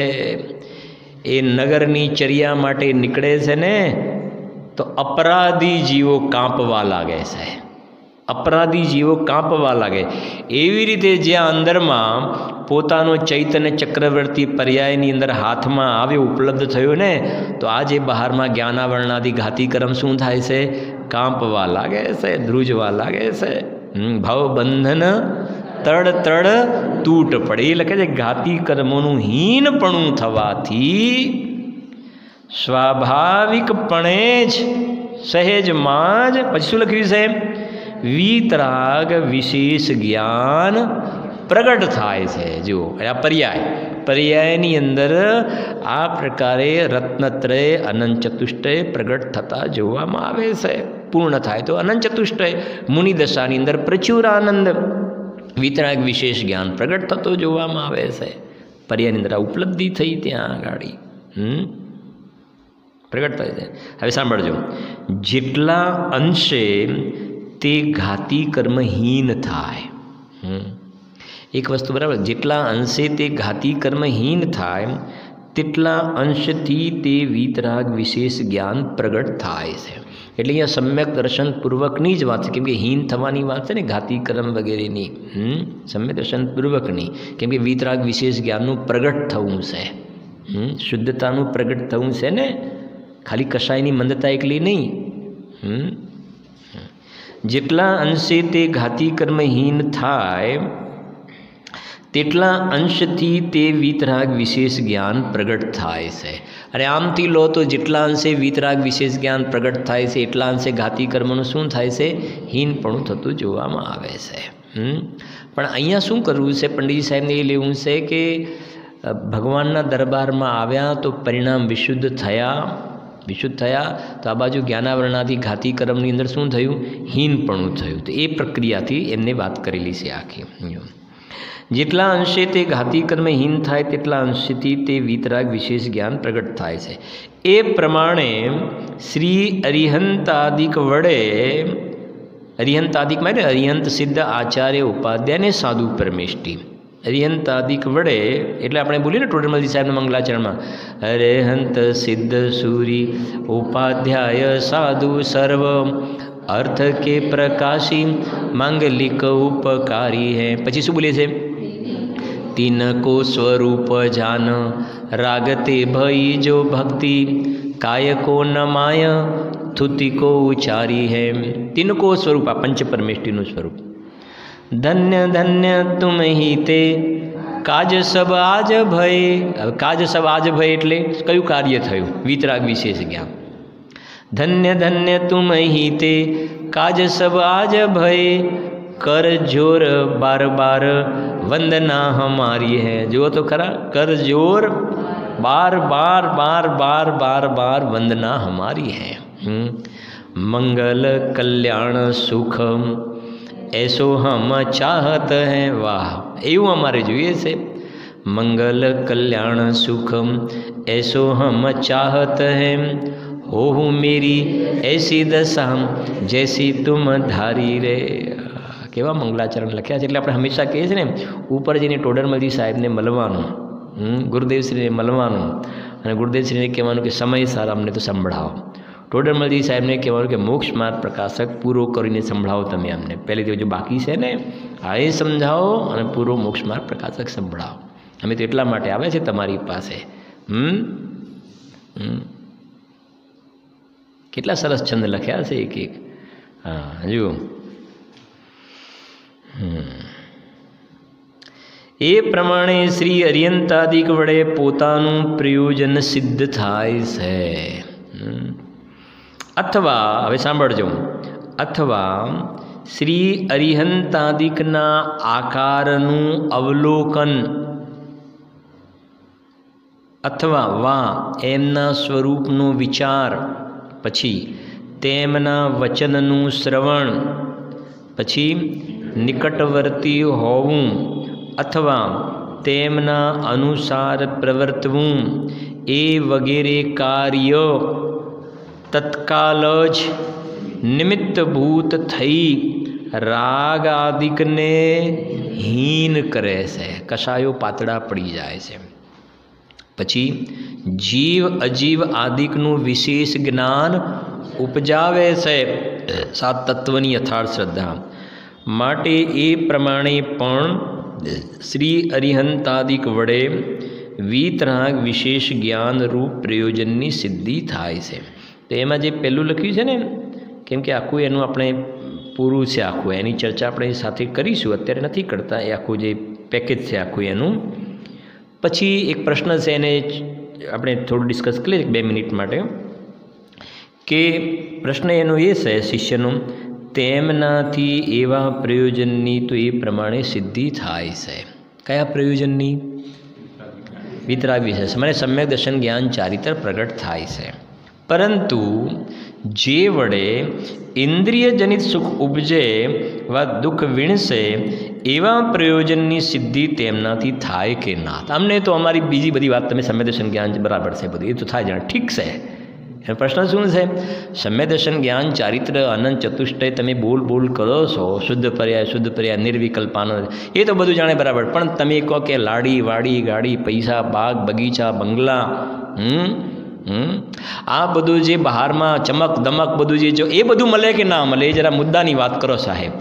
એ નગરની ચર્યા માટે નીકળે છે ને, તો અપરાધી જીવો કાંપવા લાગે છે. એવી રીતે જ્યાં અંદરમાં પોતાનો ચૈતન્ય ચક્રવર્તી પર્યાયની અંદર હાથમાં આવ્યો, ઉપલબ્ધ થયો ને, તો આજે બહારમાં જ્ઞાનાવરણાદિ ઘાતી કર્મ શું થાય છે? કાંપવા લાગે છે, ધ્રુજવા લાગે છે. ભવબંધન તડ તૂટ પડે. એ લખે છે ઘાતી કર્મોનું હીનપણું થવાથી સ્વાભાવિકપણે જ સહેજમાં જ, પછી શું લખ્યું છે? વિતરાગ વિશેષ જ્ઞાન પ્રગટ થાય છે. જુઓ, આ પર્યાયની અંદર આ પ્રકારે રત્નત્રય અનંત ચતુષ્ટય પ્રગટ થતા જોવામાં આવે છે. પૂર્ણ થાય તો અનંત ચતુષ્ટય મુનિદશાની અંદર પ્રચુર આનંદ, વિતરાગ વિશેષ જ્ઞાન પ્રગટ થતો જોવામાં આવે છે. પર્યાયની અંદર આ ઉપલબ્ધિ થઈ ત્યાં આગળ પ્રગટ થાય છે. હવે સાંભળજો, જેટલા અંશે તે ઘાતી કર્મહીન થાય. એક વસ્તુ બરાબર, જેટલા અંશે તે ઘાતી કર્મહીન થાય તેટલા અંશથી તે વિતરાગ વિશેષ જ્ઞાન પ્રગટ થાય છે. એટલે અહીંયા સમ્યક દર્શન પૂર્વકની જ વાત છે, કેમ કે હીન થવાની વાત છે ને, ઘાતી કર્મ વગેરેની. સમ્યક દર્શન પૂર્વકની, કેમ કે વિતરાગ વિશેષ જ્ઞાનનું પ્રગટ થવું છે, શુદ્ધતાનું પ્રગટ થવું છે ને, ખાલી કશાયની મંદતા એકલી નહીં. જેટલા અંશે તે ઘાતી કર્મહીન થાય તેટલા અંશથી તે વિતરાગ વિશેષ જ્ઞાન પ્રગટ થાય છે. અને આમથી લો તો જેટલા અંશે વિતરાગ વિશેષ જ્ઞાન પ્રગટ થાય છે એટલા અંશે ઘાતી કર્મનું શું થાય છે? હીનપણું થતું જોવામાં આવે છે. પણ અહીંયા શું કરવું છે? પંડિત સાહેબને એ લેવું છે કે ભગવાનના દરબારમાં આવ્યા તો પરિણામ વિશુદ્ધ થયા, તો આ બાજુ જ્ઞાનાવરણાથી ઘાતી કર્મની અંદર શું થયું? હીનપણું થયું. તો એ પ્રક્રિયાથી એમને વાત કરેલી છે આખી. જેટલા અંશે તે ઘાતી કર્મ હીન થાય તેટલા અંશથી તે વિતરાગ વિશેષ જ્ઞાન પ્રગટ થાય છે. એ પ્રમાણે શ્રી અરિહંતાદિક વડે, અરિહંતાદિક એટલે અરિહંત સિદ્ધ આચાર્ય ઉપાધ્યાયને સાધુ પરમેષ્ટિ, અરિહંતાદિક વડે એટલે આપણે બોલીએ ને ટોડરમલજી સાહેબના મંગલાચરણમાં, અરિહંત સિદ્ધ સૂરી ઉપાધ્યાય સાધુ સર્વ अर्थ के प्रकाशी मांगलिक उपकारी है। પછી શું બોલે છે? तिनको स्वरूप जान रागते भई जो भक्ति काय को नमाय थुति को उचारी है। तिनको स्वरूप आ पंच परमेष्टिનું સ્વરૂપ। धन्य धन्य तुम ही ते काज सब आज भय। काज सब आज भय એટલે કયું કાર્ય થયું? વિતરાગ વિશેષ જ્ઞાન। धन्य धन्य तुम ही ते काज सब आज भय कर जोर बार बार वंदना हमारी है। जो तो खरा, कर जोर बार बार बार बार बार बार वंदना हमारी है। मंगल कल्याण सुख ऐसो हम चाहत हैं। वाह, એવું અમારે જોઈએ છે। मंगल कल्याण सुख ऐसो हम चाहत हैं। हो मेरी ऐसी दशा जैसी तुम धारी रे। કેવા મંગલાચરણ લખ્યા છે। એટલે આપણે હંમેશા કહીએ છીએ ને, ઉપર જઈને ટોડરમલજી સાહેબને મળવાનું, ગુરુદેવશ્રીને મળવાનું, અને ગુરુદેવશ્રીને કહેવાનું કે સમયસર અમને તો સંભળાવો। ટોડરમલજી સાહેબને કહેવાનું કે મોક્ષ માર્ગ પ્રકાશક પૂરો કરીને સંભળાવો તમે અમને। પહેલેથી જો બાકી છે ને, આ એ સમજાવો અને પૂરો મોક્ષ માર્ગ પ્રકાશક સંભળાવો। અમે તો એટલા માટે આવે છે તમારી પાસે। કેટલા સરસ છંદ લખ્યા છે એક એક। હા જુઓ, એ પ્રમાણે શ્રી અરિયંતાદિક વડે પોતાનું પ્રયોજન સિદ્ધ થાય છે। અથવા હવે સાંભળજો, અથવા શ્રી અરિહંતાદિકના આકારનું અવલોકન અથવા વા એમના સ્વરૂપનો વિચાર, પછી તેમના વચનનું શ્રવણ, પછી નિકટવર્તી હોવું અથવા તેમના અનુસાર પ્રવર્તવું, એ વગેરે કાર્ય તત્કાલ જ નિમિત્તભૂત થઈ રાગ આદિકને હીન કરે છે, કશાયો પાતળા પડી જાય છે। પછી જીવ અજીવ આદિકનું વિશેષ જ્ઞાન ઉપજાવે છે, સાત તત્વની યથાર્થ શ્રદ્ધા માટે એ પ્રમાણે પણ શ્રી અરિહંતાદિક વડે વિતરાગ વિશેષ જ્ઞાનરૂપ પ્રયોજનની સિદ્ધિ થાય છે। તો એમાં જે પહેલું લખ્યું છે ને, કેમ કે આખું એનું આપણે પૂરું છે, આખું એની ચર્ચા આપણે સાથે કરીશું, અત્યારે નથી કરતા, એ આખું જે પેકેજ છે આખું એનું। પછી એક પ્રશ્ન છે, એને આપણે થોડું ડિસ્કસ કરીએ 2 મિનિટ માટે, કે પ્રશ્ન એનો એ છે શિષ્યનો, તેમનાથી એવા પ્રયોજનની તો એ પ્રમાણે સિદ્ધિ થાય છે। કયા પ્રયોજનની? વિતરાગ વિશેષ મને સમ્યક દર્શન જ્ઞાન ચારિત્ર પ્રગટ થાય છે, પરંતુ જે વડે ઇન્દ્રિયજનિત સુખ ઉપજે વા દુઃખ વીણશે એવા પ્રયોજનની સિદ્ધિ તેમનાથી થાય કે ના? અમને તો અમારી બીજી બધી વાત તમે સમ્યક દર્શન જ્ઞાન બરાબર છે, બધું એ તો થાય જાણે, ઠીક છે। એનો પ્રશ્ન શું છે? સમ્યક દર્શન જ્ઞાન ચારિત્ર અનંત ચતુષ્ટય તમે બોલ કરો છો, શુદ્ધ પર્યાય નિર્વિકલ્પાનંદ, એ તો બધું જાણે બરાબર, પણ તમે કહો કે લાડી વાડી ગાડી પૈસા બાગ બગીચા બંગલા, આ બધું જે બહારમાં ચમક દમક બધું જે જો એ બધું મળે કે ના મળે? એ જરા મુદ્દાની વાત કરો સાહેબ,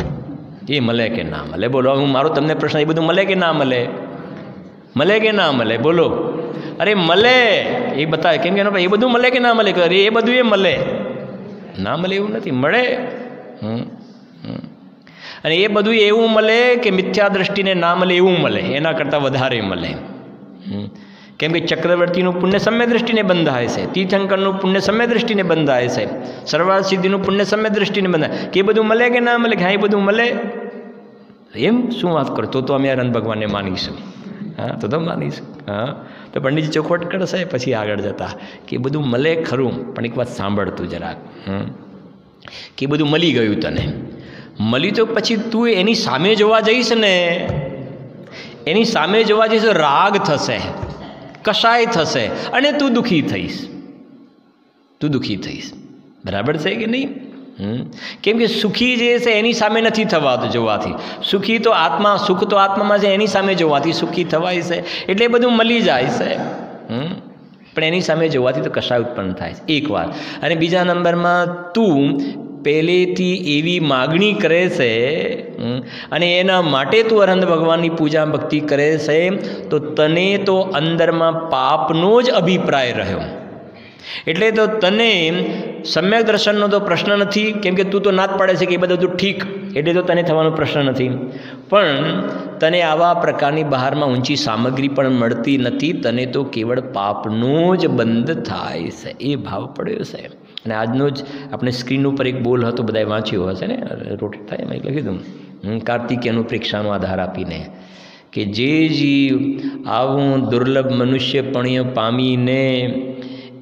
એ મળે કે ના મળે? બોલો, હું મારો તમને પ્રશ્ન, એ બધું મળે કે ના મળે? મળે કે ના મળે? બોલો, અરે મળે એ બતાવે, કેમ કે એ બધું મળે કે ના મળે? અરે એ બધું એ મળે, ના મળે એવું નથી, મળે। અને એ બધું એવું મળે કે મિથ્યા દ્રષ્ટિને ના મળે એવું મળે, એના કરતાં વધારે મળે। કેમ કે ચક્રવર્તીનું પુણ્ય સમ્યક દ્રષ્ટિને બંધાય છે, તીર્થંકરનું પુણ્ય સમ્યક દ્રષ્ટિને બંધાય છે, સર્વાર્થ સિદ્ધિનું પુણ્ય સમ્યક દ્રષ્ટિને બંધાય, કે એ બધું મળે કે ના મળે? કે હા એ બધું મળે। એમ શું વાત કરો? તો અમે આ રન ભગવાનને માનીશું। હા તો માનીશું। હા તો પંડિતજી ચોખવટ કરશે પછી આગળ જતા કે એ બધું મળે ખરું, પણ એક વાત સાંભળતું જરાક, કે એ બધું મળી ગયું તને, મળી તો પછી તું એની સામે જોવા જઈશ ને, એની સામે જોવા જઈશ તો રાગ થશે, કશાય થશે, અને તું દુઃખી થઈશ। બરાબર છે કે નહીં? કેમ કે સુખી જે છે એની સામે નથી થવાતું જોવાથી, સુખી તો આત્મા, સુખ તો આત્મામાં છે, એની સામે જોવાથી સુખી થવાય છે, એટલે એ બધું મળી જાય છે, પણ એની સામે જોવાથી તો કશાય ઉત્પન્ન થાય છે, એક વાર। અને બીજા નંબરમાં તું પહેલેથી એવી માગણી કરે છે અને એના માટે તું અરહંત ભગવાનની પૂજા ભક્તિ કરે છે, તો તને તો અંદરમાં પાપનો જ અભિપ્રાય રહ્યો, એટલે તો તને સમ્યક દર્શનનો તો પ્રશ્ન નથી, કેમ કે તું તો ના જ પાડે છે કે એ બધું ઠીક, એટલે તો તને થવાનો પ્રશ્ન નથી, પણ તને આવા પ્રકારની બહારમાં ઊંચી સામગ્રી પણ મળતી નથી, તને તો કેવળ પાપનો જ બંધ થાય છે, એ ભાવ પડ્યો છે। અને આજનો જ આપણે સ્ક્રીન ઉપર એક બોલ હતો, બધાએ વાંચ્યો હશે ને, રોટેટ થાય એમાં લખી દઉં, કાર્તિકેયનું પ્રેક્ષાનો આધાર આપીને, કે જે જીવ આવું દુર્લભ મનુષ્યપણ્ય પામીને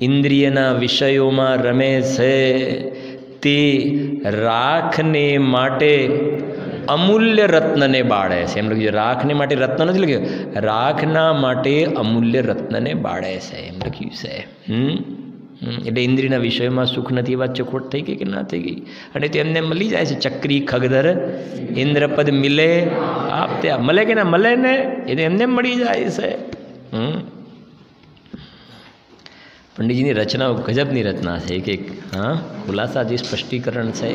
ઇન્દ્રિયના વિષયોમાં રમે છે તે રાખને માટે અમૂલ્ય રત્નને બાળે છે. એમ લખ્યું, રાખને માટે રત્ન નથી લખ્યું, રાખના માટે અમૂલ્ય રત્નને બાળે છે એમ લખ્યું છે. એટલે ઇન્દ્રિયના વિષયોમાં સુખ નથી, એ વાત ચોખવટ થઈ ગઈ કે ના થઈ ગઈ? અને તેમને મળી જાય છે ચક્રી ખગધર ઇન્દ્રપદ મિલે આપ ત્યાં મળે કે ના મળે ને, એ તો એમને મળી જાય છે. પંડિતજીની રચનાઓ ગજબની રચના છે. એક ખુલાસા જે સ્પષ્ટીકરણ છે